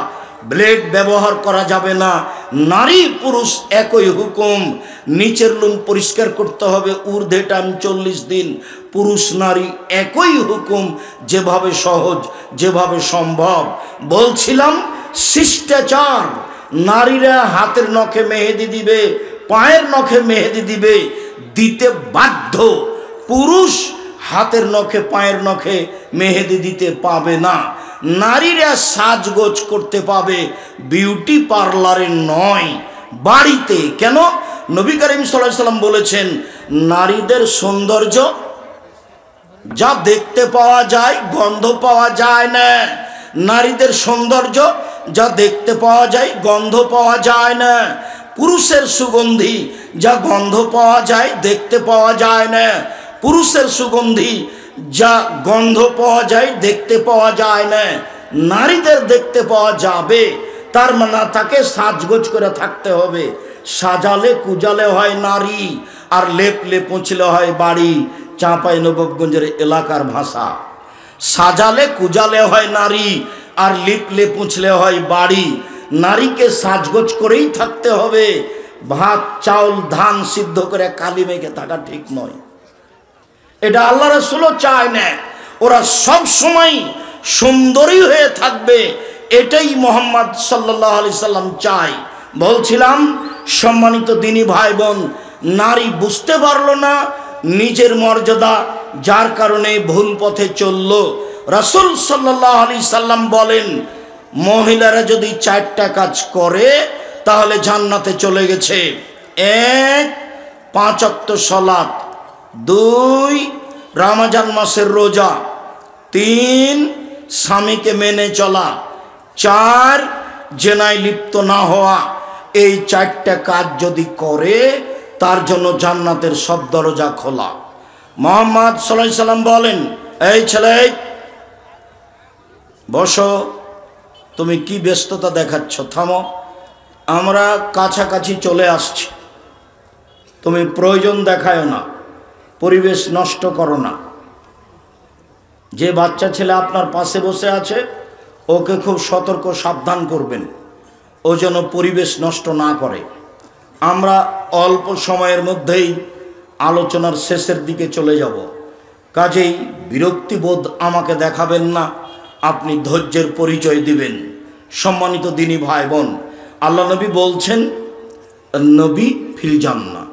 ব্লেড ব্যবহার করা যাবে না। নারী পুরুষ একই হুকুম, নিচের লোম পরিষ্কার করতে হবে, ঊর্ধ্বে টান 40 দিন। পুরুষ নারী একই হুকুম, যেভাবে সহজ, যেভাবে সম্ভব। বলছিলাম শিষ্টাচার। নারীরা হাতের নখে মেহেদি দিবে, পায়ের নখে মেহেদি দিবে, দিতে বাধ্য। পুরুষ হাতের নখে পায়ের নখে মেহেদি দিতে পাবে না। নারীরা সাজগোজ করতে পাবে, বিউটি পার্লারে নয়, বাড়িতে। কেন? নবী করিম সাল্লাল্লাহু আলাইহি সাল্লাম বলেছেন নারীদের সৌন্দর্য যা দেখতে পাওয়া যায়, গন্ধ পাওয়া যায় না। নারীদের সৌন্দর্য যা দেখতে পাওয়া যায়, গন্ধ পাওয়া যায় না। পুরুষের সুগন্ধি যা গন্ধ পাওয়া যায়, দেখতে পাওয়া যায় না। পুরুষের সুগন্ধি যা গন্ধ পাওয়া যায়, দেখতে পাওয়া যায় না। নারীদের দেখতে পাওয়া যাবে। তার মানে তাকে সাজগোজ করে থাকতে হবে। সাজালে কুজালে হয় নারী, আর লেপলে পুঁছলে হয় বাড়ি, চাঁপাইনবাবগঞ্জের এলাকার ভাষা। সাজালে কুজালে হয় নারী, আর লিপলে পুঁছলে হয় বাড়ি। নারীকে সাজগোজ করেই থাকতে হবে। ভাত চাউল ধান সিদ্ধ করে কালি মেখে থাকা ঠিক নয়। এটা আল্লাহ রাসূলও চায় না। ওরা সব সময় সুন্দরী হয়ে থাকবে, এটাই মুহাম্মদ সাল্লাল্লাহু আলাইহি সাল্লাম চায়। বলছিলাম সম্মানিত দিনী ভাই বোন, নারী বুঝতে পারলো না নিজের মর্যাদা, যার কারণে ভুল পথে চলল। রাসূল সাল্লাল্লাহু আলাইহি সাল্লাম বলেন, মহিলারা যদি 4টা কাজ করে তাহলে জান্নাতে চলে গেছে। 1, 5 ওয়াক্ত সালাত, 2, রমজান মাসের রোজা, 3, স্বামীকে মেনে চলা, 4, জেনায় লিপ্ত না হওয়া। এই 4টা কাজ যদি করে তার জন্য জান্নাতের সব দরজা খোলা। মুহাম্মদ সাল্লাল্লাহু আলাইহি সাল্লাম বলেন, এই ছেলে বসো, তুমি কি ব্যস্ততা দেখাচ্ছ, থামো, আমরা কাছাকাছি চলে আসছি, তুমি প্রয়োজন দেখায় না, পরিবেশ নষ্ট করো না। যে বাচ্চা ছেলে আপনার পাশে বসে আছে ওকে খুব সতর্ক সাবধান করবেন, ও যেন পরিবেশ নষ্ট না করে। আমরা অল্প সময়ের মধ্যেই আলোচনার শেষের দিকে চলে যাব, কাজেই বিরক্তিবোধ আমাকে দেখাবেন না, আপনি ধৈর্যের পরিচয় দিবেন। সম্মানিত দিনী ভাই বোন, আল্লাহ নবী বলছেন, নবী ফিল জান্নাহ,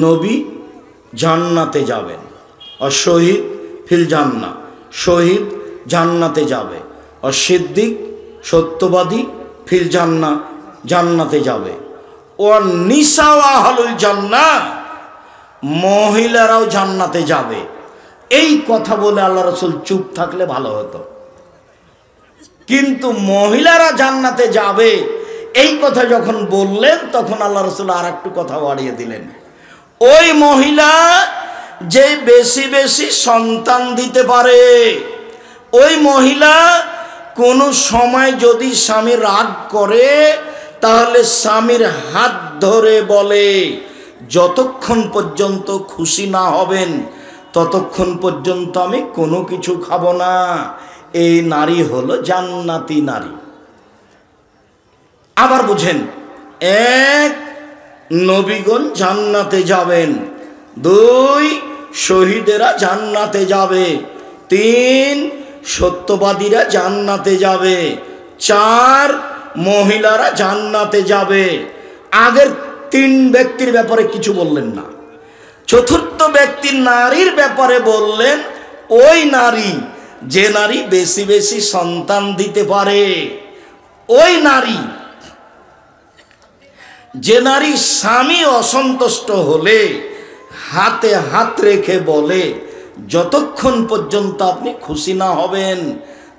নবী জান্নাতে যাবেন। আর শহীদ ফিল জান্নাহ, শহীদ জান্নাতে যাবে। আর সিদ্দিক সত্যবাদী ফিল জান্নাহ, জান্নাতে যাবে। ও নিসা আহলুল জান্নাহ, মহিলারাও জান্নাতে যাবে। এই কথা বলে আল্লাহ রাসূল চুপ থাকলে ভালো হতো, কিন্তু মহিলারা জান্নাতে যাবে এই কথা যখন বললেন তখন আল্লাহ রাসূল আর একটু কথা বাড়িয়ে দিলেন। ওই মহিলা যে বেশি বেশি সন্তান দিতে পারে, ওই মহিলা কোনো সময় যদি স্বামী রাগ করে তাহলে স্বামীর হাত ধরে বলে, যতক্ষণ পর্যন্ত খুশি না হবেন ততক্ষণ পর্যন্ত আমি কোনো কিছু খাবো না। এই নারী হলো জান্নাতি নারী। আবার বুঝেন, 1, নবীগণ জান্নাতে যাবেন, 2, শহীদেরা জান্নাতে যাবে, 3, সত্যবাদীরা জান্নাতে যাবে, 4, মহিলারা জান্নাতে যাবে। আগের 3 ব্যক্তির ব্যাপারে কিছু বললেন না। চতুর্থ ব্যক্তি নারীর ব্যাপারে বললেন, ওই নারী যে নারী বেশি বেশি সন্তান দিতে পারে, ওই নারী যে নারী স্বামী অসন্তুষ্ট হলে হাতে হাত রেখে বলে, যতক্ষণ পর্যন্ত আপনি খুশি না হবেন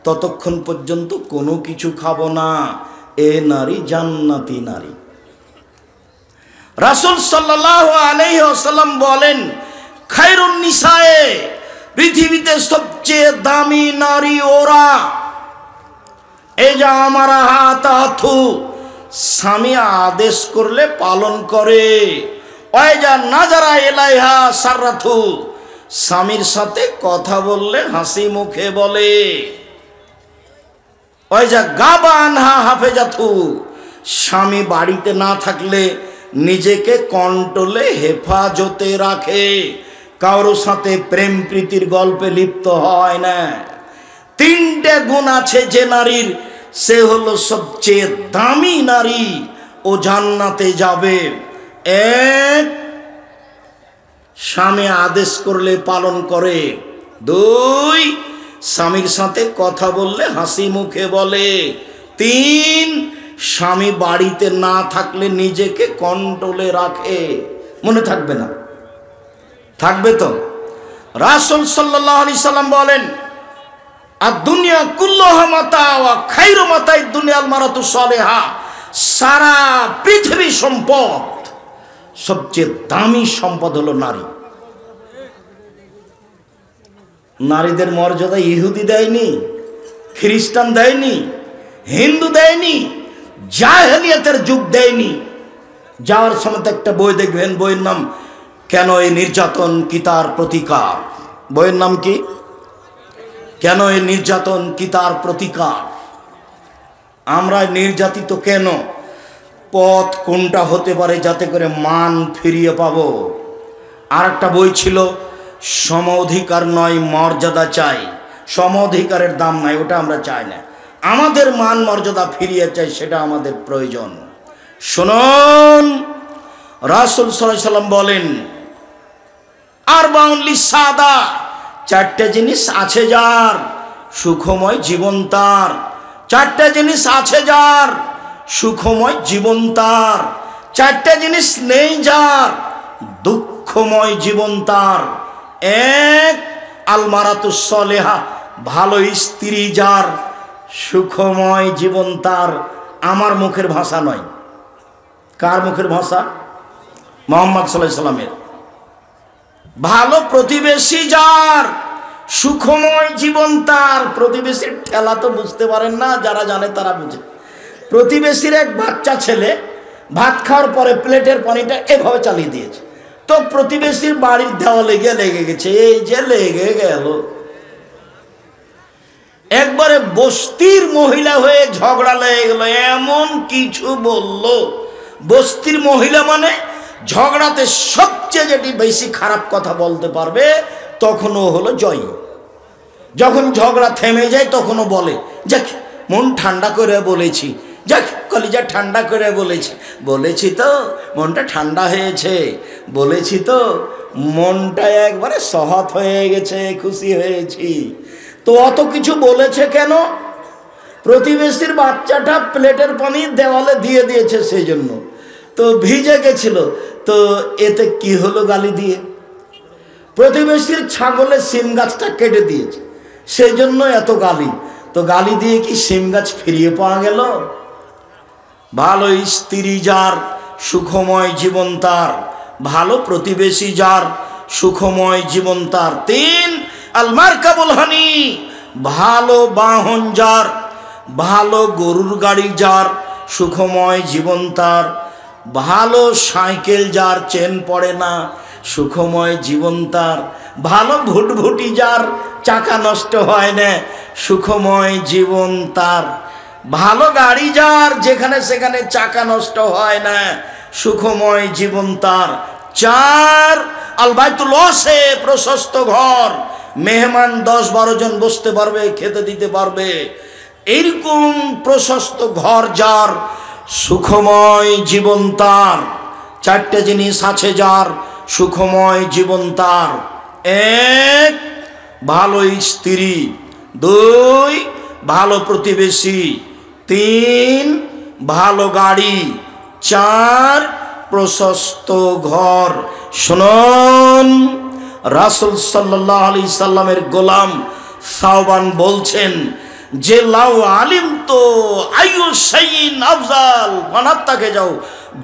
ততক্ষণ পর্যন্ত কোনো কিছু খাবো না, এ নারী জান্নাতি নারী। রাসূল সাল্লাল্লাহু আলাইহি ওয়াসাল্লাম বলেন, খায়রুন নিসায়ে, পৃথিবীতে সবচেয়ে দামি নারী ওরা। এই যে আমার হাত হাথু, স্বামী আদেশ করলে পালন করে। ওই যা নাজারা এলাইহা সাররাথু, স্বামীর সাথে কথা বললে হাসি মুখে বলে। ওই যা গাবা আনহা হাফেজাথু, স্বামী বাড়িতে না থাকলে নিজেকে কন্ট্রোলে হেফাজতে রাখে, কারোর সাথে প্রেম প্রীতির গল্পে লিপ্ত হয় না। 3টে গুণ আছে যে নারীর, সে হলো সবচেয়ে দামি নারী, ও জান্নাতে যাবে। 1, স্বামী আদেশ করলে পালন করে, 2, স্বামীর সাথে কথা বললে হাসি মুখে বলে, 3, স্বামী বাড়িতে না থাকলে নিজেকে কন্ট্রোলে রাখে। মনে থাকবে না? থাকবে তো? রাসূল সাল্লাল্লাহু আলাইহি সাল্লাম বলেন, আর দুনিয়া কুল্লুহা মাতা ওয়া খায়রু মাতাই দুনিয়াল মারাতু সালেহা, সারা পৃথিবী সম্পদ, সবচেয়ে দামি সম্পদ হলো নারী। নারীদের মর্যাদা ইহুদি দেয়নি, খ্রিস্টান দেয়নি, হিন্দু দেয়নি, জাহেলিয়াতের যুগ দেয়নি। যাওয়ার সময় একটা বই দেখবেন, বইয়ের নাম কেন এই নির্যাতন কি তার প্রতিকার। বইয়ের নাম কি? কেন এই নির্যাতন কি তার প্রতিকার। আমরা নির্যাতিত কেন, পথ কোনটা হতে পারে যাতে করে মান ফিরিয়ে পাবো। আর একটা বই ছিল সম অধিকার নয় মর্যাদা চাই। সম অধিকারের দাম নাই, ওটা আমরা চাই না। আমাদের মান মর্যাদা ফিরিয়ে চাই, সেটা আমাদের প্রয়োজন। শুনুন, রাসূল সাল্লাল্লাহু আলাইহি সাল্লাম বলেন, আরবাউন লিসাদা, চারটে জিনিস আছে যার সুখময় জীবন তার। চারটে জিনিস আছে যার সুখময় জীবন তার। চারটে জিনিস নেই যার দুঃখময় জীবন তার। এক, আলমারাতুস সলেহা, ভালো স্ত্রী যার সুখময় জীবন তার। আমার মুখের ভাষা নয়, কার মুখের ভাষা? মুহাম্মদ সাল্লাল্লাহু আলাইহি সাল্লামের। ভালো প্রতিবেশী যার সুখময় জীবন তার। প্রতিবেশীর ঠেলা তো বুঝতে পারেন না, যারা জানে তারা বুঝে। প্রতিবেশীর এক বাচ্চা ছেলে ভাত খাওয়ার পরে প্লেটের পানিটা এভাবে চালিয়ে দিয়েছে, তো প্রতিবেশীর বাড়ির দেওয়ালে গিয়ে লেগে গেছে। এই যে লেগে গেল, একবারে বস্তির মহিলা হয়ে ঝগড়া লেগে গেল। এমন কিছু বলল, বস্তির মহিলা মানে ঝগড়াতে সবচেয়ে যেটি বেশি খারাপ কথা বলতে পারবে, তখনও হলো জয়ী। যখন ঝগড়া থেমে যায় তখনও বলে, যাক মন ঠান্ডা করে বলেছি, যাক কলিজা ঠান্ডা করে বলেছি, বলেছি তো মনটা ঠান্ডা হয়েছে, বলেছি তো মনটা একবারে সহৎ হয়ে গেছে, খুশি হয়েছি। তো অত কিছু বলেছে কেন? প্রতিবেশীর বাচ্চাটা প্লেটের পানি দেওয়ালে দিয়ে দিয়েছে, সেই জন্য তো ভিজে গেছিল। তো এতে কি হলো গালি দিয়ে? প্রতিবেশীর ছাগলের সিম গাছটা কেটে দিয়েছে, সেই জন্য এত গালি। তো গালি দিয়ে কি সিম গাছ ফিরিয়ে পাওয়া গেল? ভালো স্ত্রী যার সুখময় জীবন তার, ভালো প্রতিবেশী যার সুখময় জীবন তার। তিন, আল মারকাবুল হানি, ভালো বাহন যার, ভালো গরুর গাড়ি যার সুখময় জীবন তার। ভালো সাইকেল যার চেন পড়ে না সুখময় জীবন তার। ভালো ভুটভুটি যার চাকা নষ্ট হয় না সুখময় জীবন তার। ভালো গাড়ি যার যেখানে সেখানে চাকা নষ্ট হয় না সুখময় জীবন তার। চার, আল বাইতুল ওয়াসে, প্রশস্ত ঘর, মেহমান 10-12 জন বসতে পারবে, খেতে দিতে পারবে, এইরকম প্রশস্ত ঘর যার সুখময় জীবন তার। চারটে জিনিস আছে যার সুখময় জীবন তার। এক, ভালো স্ত্রী। দুই, ভালো প্রতিবেশী। তিন, ভালো গাড়ি। চার, প্রশস্ত ঘর। শুনুন, রাসূল সাল্লাল্লাহু আলাইহি সাল্লামের গোলাম সাওবান বলছেন যে লাউ আলিম তো আইয়ু শাইইন আফজাল ফানাত্তাকে যাও,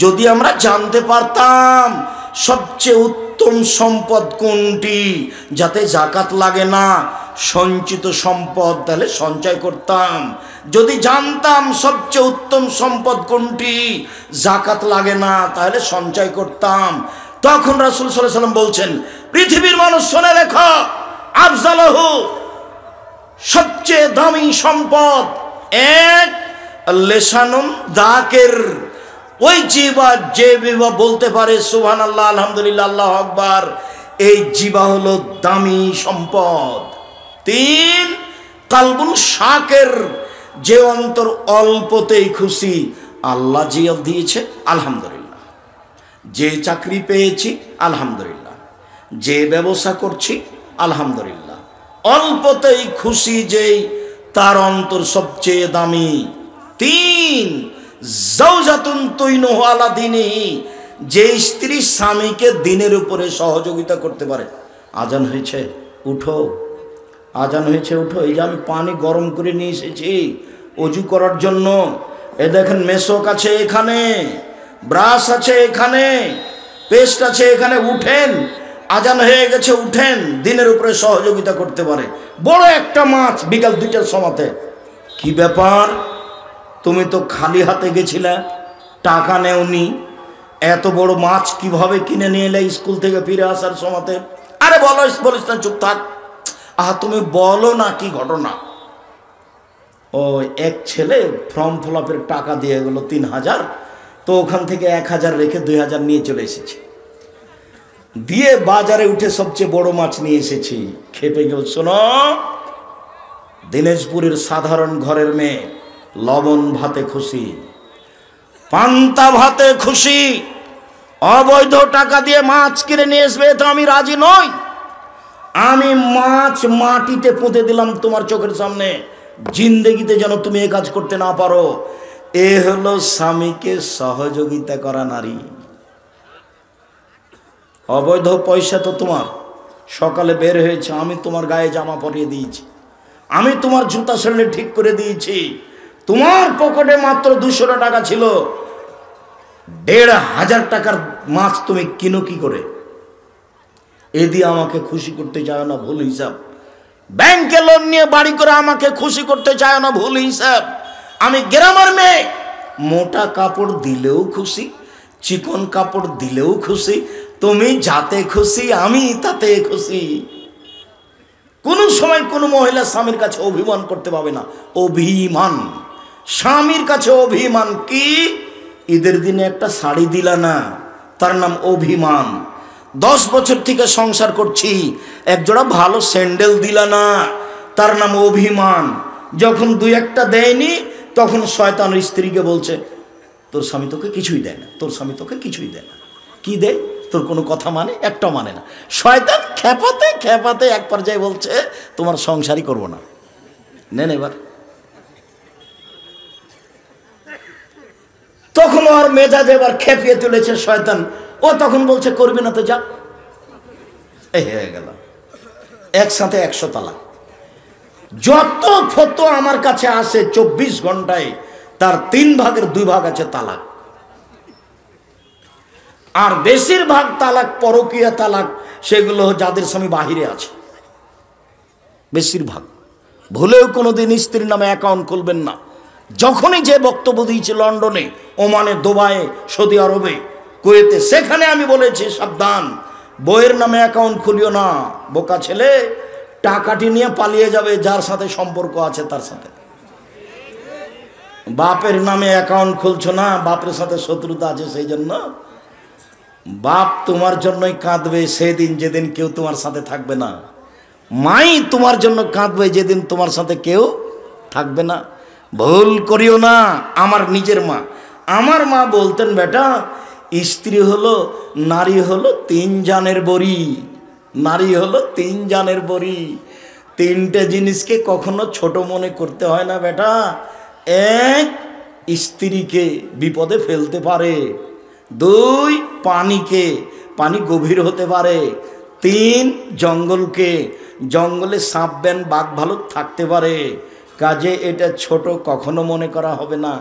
যদি আমরা জানতে পারতাম সবচেয়ে উত্তম সম্পদ কোনটি, যাতে যাকাত লাগে না, সঞ্চিত সম্পদ, তাহলে সঞ্চয় করতাম। যদি জানতাম সবচেয়ে উত্তম সম্পদ কোনটি, যাকাত লাগে না, তাহলে সঞ্চয় করতাম। তখন রাসূল সাল্লাল্লাহু আলাইহি সাল্লাম বলছেন, পৃথিবীর মানুষ শুনে রেখো, আফজালহু, সবচেয়ে দামি সম্পদ এক, লেসানুন যাকির, ওই জিহ্বা যে জিহ্বা বলতে পারে সুবহানাল্লাহ, আলহামদুলিল্লাহ, আল্লাহু আকবার, এই জিহ্বা হলো দামি সম্পদ। তিন, কালবুন শাকির, যে অন্তর অল্পতেই খুশি, আল্লাহ জিহ্বা দিয়েছে আলহামদুলিল্লাহ, যে চাকরি পেয়েছি আলহামদুলিল্লাহ, যে ব্যবসা করছি আলহামদুলিল্লাহ, অল্পতেই খুশি যেই, তার অন্তর সবচেয়ে দামি। তিন, জাওজাতুন তুইনুহু আলা দীনিহি, যে স্ত্রী স্বামীকে দিনের উপরে সহযোগিতা করতে পারে। আজান হয়েছে উঠো, আজান হয়েছে উঠো, এই যে আমি পানি গরম করে নিয়ে এসেছি অজু করার জন্য, এ দেখেন মেশক আছে এখানে, ব্রাশ আছে এখানে, পেস্ট আছে এখানে, উঠেন, আজান হয়ে গেছে উঠেন, দিনের উপরে সহযোগিতা করতে পারে। বড় একটা মাছ বিকাল 2টার সময়তে, কি ব্যাপার, তুমি তো খালি হাতে গেছিলে, টাকা নেওনি, এত বড় মাছ কিভাবে কিনে নিয়ে এলে স্কুল থেকে ফিরে আসার সময়তে? আরে বলিস না, চুপ থাক। তুমি বলো না কি ঘটনা। ও এক ছেলে ফর্ম ফিল আপের টাকা দিয়ে গেল 3000, তো ওখান থেকে 1000 রেখে 2000 নিয়ে চলে এসেছি, দিয়ে বাজারে উঠে সবচেয়ে বড় মাছ নিয়ে এসেছি। খেপে গেল। শোনো, দিনাজপুরের সাধারণ ঘরের মেয়ে লবণ ভাতে খুশি, পান্তা ভাতে খুশি, অবৈধ টাকা দিয়ে মাছ কিনে নিয়ে আসবে তো আমি রাজি নই। আমি মাছ মাটিতে পুঁতে দিলাম তোমার চোখের সামনে, জিন্দেগিতে যেন তুমি এ কাজ করতে না পারো। এ হলো স্বামীকে সহযোগিতা করা নারী। অবৈধ পয়সা তো তোমার, সকালে বের হয়েছে, আমি তোমার গায়ে জামা পরিয়ে দিয়েছি, আমি তোমার জুতা সেলে ঠিক করে দিয়েছি, তোমার পকেটে মাত্র 200 টাকা ছিল, 1500 টাকার মাছ তুমি কিনো কি করে? এ দিয়ে আমাকে খুশি করতে চায় না, ভুল হিসাব। ব্যাংকে লোন নিয়ে বাড়ি করে আমাকে খুশি করতে চায় না, ভুল হিসাব। আমি গ্রামের মেয়ে, মোটা কাপড় দিলেও খুশি, চিকন কাপড় দিলেও খুশি, তুমি যাতে খুশি আমি তাতে খুশি। কোন সময় কোনো মহিলা স্বামীর কাছে অভিমান করতে পাবে না। অভিমান, স্বামীর কাছে অভিমান কি? ঈদের দিনে একটা শাড়ি দিলা না, তার নাম অভিমান। 10 বছর থেকে সংসার করছি, একজোড়া ভালো স্যান্ডেল দিলা না, তার নাম অভিমান। যখন 2-1টা দেয়নি, তখন শয়তান স্ত্রীকে বলছে, তোর স্বামী তোকে কিছুই দেয় না, তোর স্বামী তোকে কিছুই দেয় না। কি দেয়? তোর কোনো কথা মানে, একটা মানে না। শয়তান খেপাতে খেপাতে এক পর্যায়ে বলছে, তোমার সংসারই করবো না। নেন এবার। তখন ওর মেজাজ এবার খেপিয়ে তুলেছে শয়তান। ও তখন বলছে, করবি না তো যা। এই হয়ে গেল, একসাথে 100 তালাক। যত ফতো আমার কাছে আসে 24 ঘন্টায়, তার 3 ভাগের 2 ভাগ আছে তালাক। আর বেশিরভাগ তালাক পরকীয়া তালাক, সেগুলো যাদের স্বামী বাহিরে আছে। বেশিরভাগ। ভুলেও কোনোদিন স্ত্রীর নামে অ্যাকাউন্ট খুলবেন না। যখনই যে বক্তব্য দিয়েছি লন্ডনে, ওমানে, দুবাইয়ে, সৌদি আরবে, কুয়েতে, সেখানে আমি বলেছি সাবধান, বইয়ের নামে অ্যাকাউন্ট খুলিও না। বোকা ছেলে, টাকাটি নিয়ে পালিয়ে যাবে যার সাথে সম্পর্ক আছে তার সাথে। বাপের নামে অ্যাকাউন্ট খুলছো না, বাপের সাথে শত্রুতা আছে, সেই জন্য বাপ তোমার জন্যই কাঁদবে সেদিন যেদিন কেউ তোমার সাথে থাকবে না। মাই তোমার জন্য কাঁদবে যেদিন তোমার সাথে কেউ থাকবে না। ভুল করিও না। আমার নিজের মা, আমার মা বলতেন, বেটা, স্ত্রী হলো, নারী হলো 3 জানের বড়ি। নারী হলো 3 জানের বড়ি। 3টে জিনিসকে কখনো ছোট মনে করতে হয় না বেটা। 1, স্ত্রীকে বিপদে ফেলতে পারে। 2, পানিকে, পানি গভীর হতে পারে। 3, জঙ্গলকে, জঙ্গলে সাপ ব্যান বাঘ ভালুক থাকতে পারে। কাজে এটা ছোট কখনো মনে করা হবে না।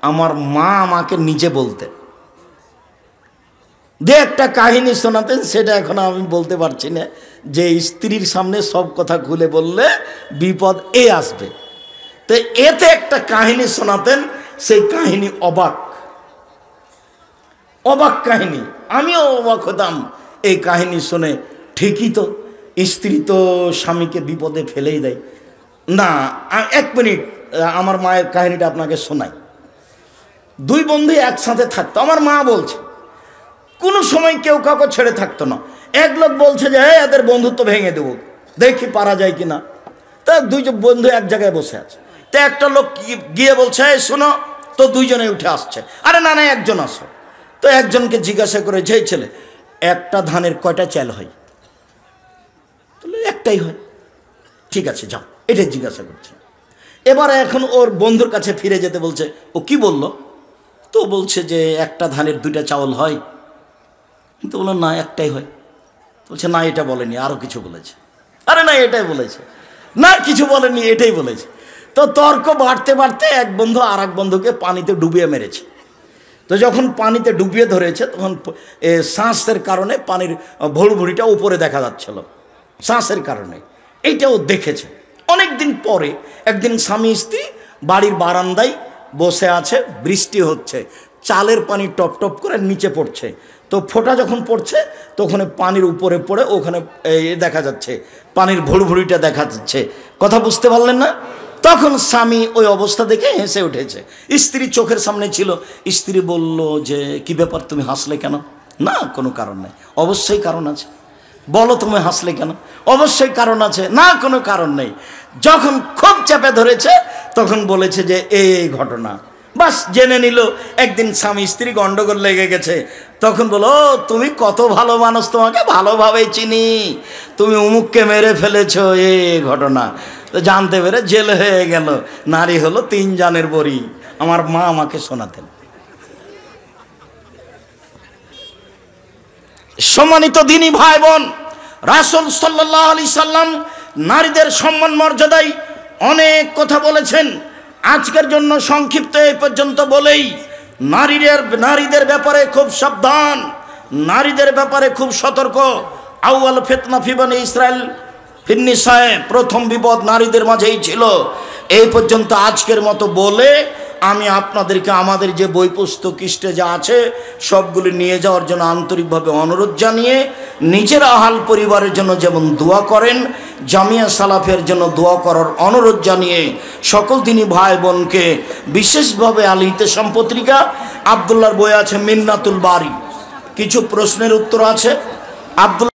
আমার মা আমাকে নিজে বলতেন। একটা কাহিনী শোনাতেন, সেটা এখন আমি বলতে পারছি না, যে স্ত্রীর সামনে সব কথা খুলে বললে বিপদ আসবে। তো এতে একটা কাহিনী শোনাতেন, সেই কাহিনী অবাক অবাক কাহিনী। আমিও অবাক হতাম এই কাহিনী শুনে। ঠিকই তো, স্ত্রী তো স্বামীকে বিপদে ফেলেই দেয়। না, 1 মিনিট, আমার মায়ের কাহিনীটা আপনাকে শোনাই। 2 বন্ধু একসাথে থাকতো। আমার মা বলছে, কোনো সময় কেউ কাউকে ছেড়ে থাকতো না। এক লোক বলছে যে এদের বন্ধুত্ব ভেঙে দেবো, দেখি পারা যায় কিনা। তা 2 বন্ধু এক জায়গায় বসে আছে। তো একটা লোক গিয়ে বলছে, শোনো তো, 2 জনে উঠে আসছে। আরে না না, একজন আসো। তো একজনকে জিজ্ঞাসা করে, যে ছেলে, একটা ধানের কয়টা চাল হয়? তাহলে একটাই হয়। ঠিক আছে, যাও, এটাই জিজ্ঞাসা করছে। এবার এখন ওর বন্ধুর কাছে ফিরে যেতে বলছে। ও কি বলল? তো বলছে যে একটা ধানের 2টা চাউল হয়। কিন্তু বললো না, একটাই হয়। বলছে না, এটা বলেনি, আরো কিছু বলেছে। আরে না, এটাই বলেছে। না, কিছু বলেনি, এটাই বলেছে। তো তর্ক বাড়তে বাড়তে এক বন্ধু আর এক বন্ধুকে পানিতে ডুবিয়ে মেরেছে। তো যখন পানিতে ডুবিয়ে ধরেছে, তখন শ্বাসের কারণে পানির ভুড়ভুড়িটা উপরে দেখা যাচ্ছিল, শ্বাসের কারণে। এইটাও দেখেছে। অনেক দিন পরে একদিন স্বামী স্ত্রী বাড়ির বারান্দায় বসে আছে, বৃষ্টি হচ্ছে, চালের পানি টপ টপ করে নিচে পড়ছে। তো ফোঁটা যখন পড়ছে তখন পানির উপরে পড়ে ওখানে দেখা যাচ্ছে, পানির ভুড়ভুড়িটা দেখা যাচ্ছে। কথা বুঝতে পারলেন না? তখন স্বামী ওই অবস্থা দেখে হেসে উঠেছে। স্ত্রী চোখের সামনে ছিল। স্ত্রী বলল যে কি ব্যাপার, তুমি হাসলে কেন? না, কোনো কারণ নেই। অবশ্যই কারণ আছে। বলো তুমি হাসলে কেন? অবশ্যই কারণ আছে। না, কোনো কারণ নেই। যখন খুব চেপে ধরেছে তখন বলেছে যে এই ঘটনা। বাস জেনে নিল একদিন স্বামী স্ত্রী গন্ডগোল লেগে গেছে। তখন বলো, তুমি কত ভালো মানুষ, তোমাকে ভালোভাবে চিনি, তুমি অমুককে মেরে ফেলেছো, এই ঘটনা। তো জানতে পেরে জেল হয়ে গেল। নারী হলো 3 জানের বড়ি। আমার মা আমাকে শোনাতেন। সম্মানিত দিনী ভাই বোন, রাসূল সাল্লাল্লাহু আলাইহি সাল্লাম নারীদের সম্মান মর্যাদায় অনেক কথা বলেছেন। আজকের জন্য সংক্ষিপ্ত এই পর্যন্ত বলেই, নারীদের ব্যাপারে খুব সাবধান, নারীদের ব্যাপারে খুব সতর্ক। আউয়াল ফিতনা ফি বনি ইসরাইল ফিন্নিসায়ে, প্রথম বিপদ নারীদের মাঝেই ছিল। এই পর্যন্ত আজকের মতো বলে আমি আপনাদেরকে আমাদের যে বই পুস্তক স্টেজে আছে সবগুলি নিয়ে যাওয়ার জন্য আন্তরিকভাবে অনুরোধ জানিয়ে, নিজের আহাল পরিবারের জন্য যেমন দোয়া করেন, জামিয়া সালাফের জন্য দোয়া করার অনুরোধ জানিয়ে সকল দিনী ভাই বোনকে বিশেষভাবে আল ইতিসাম পত্রিকা আব্দুল্লাহর বই আছে মিন্নাতুল বারি, কিছু প্রশ্নের উত্তর আছে। আব্দুল্লাহ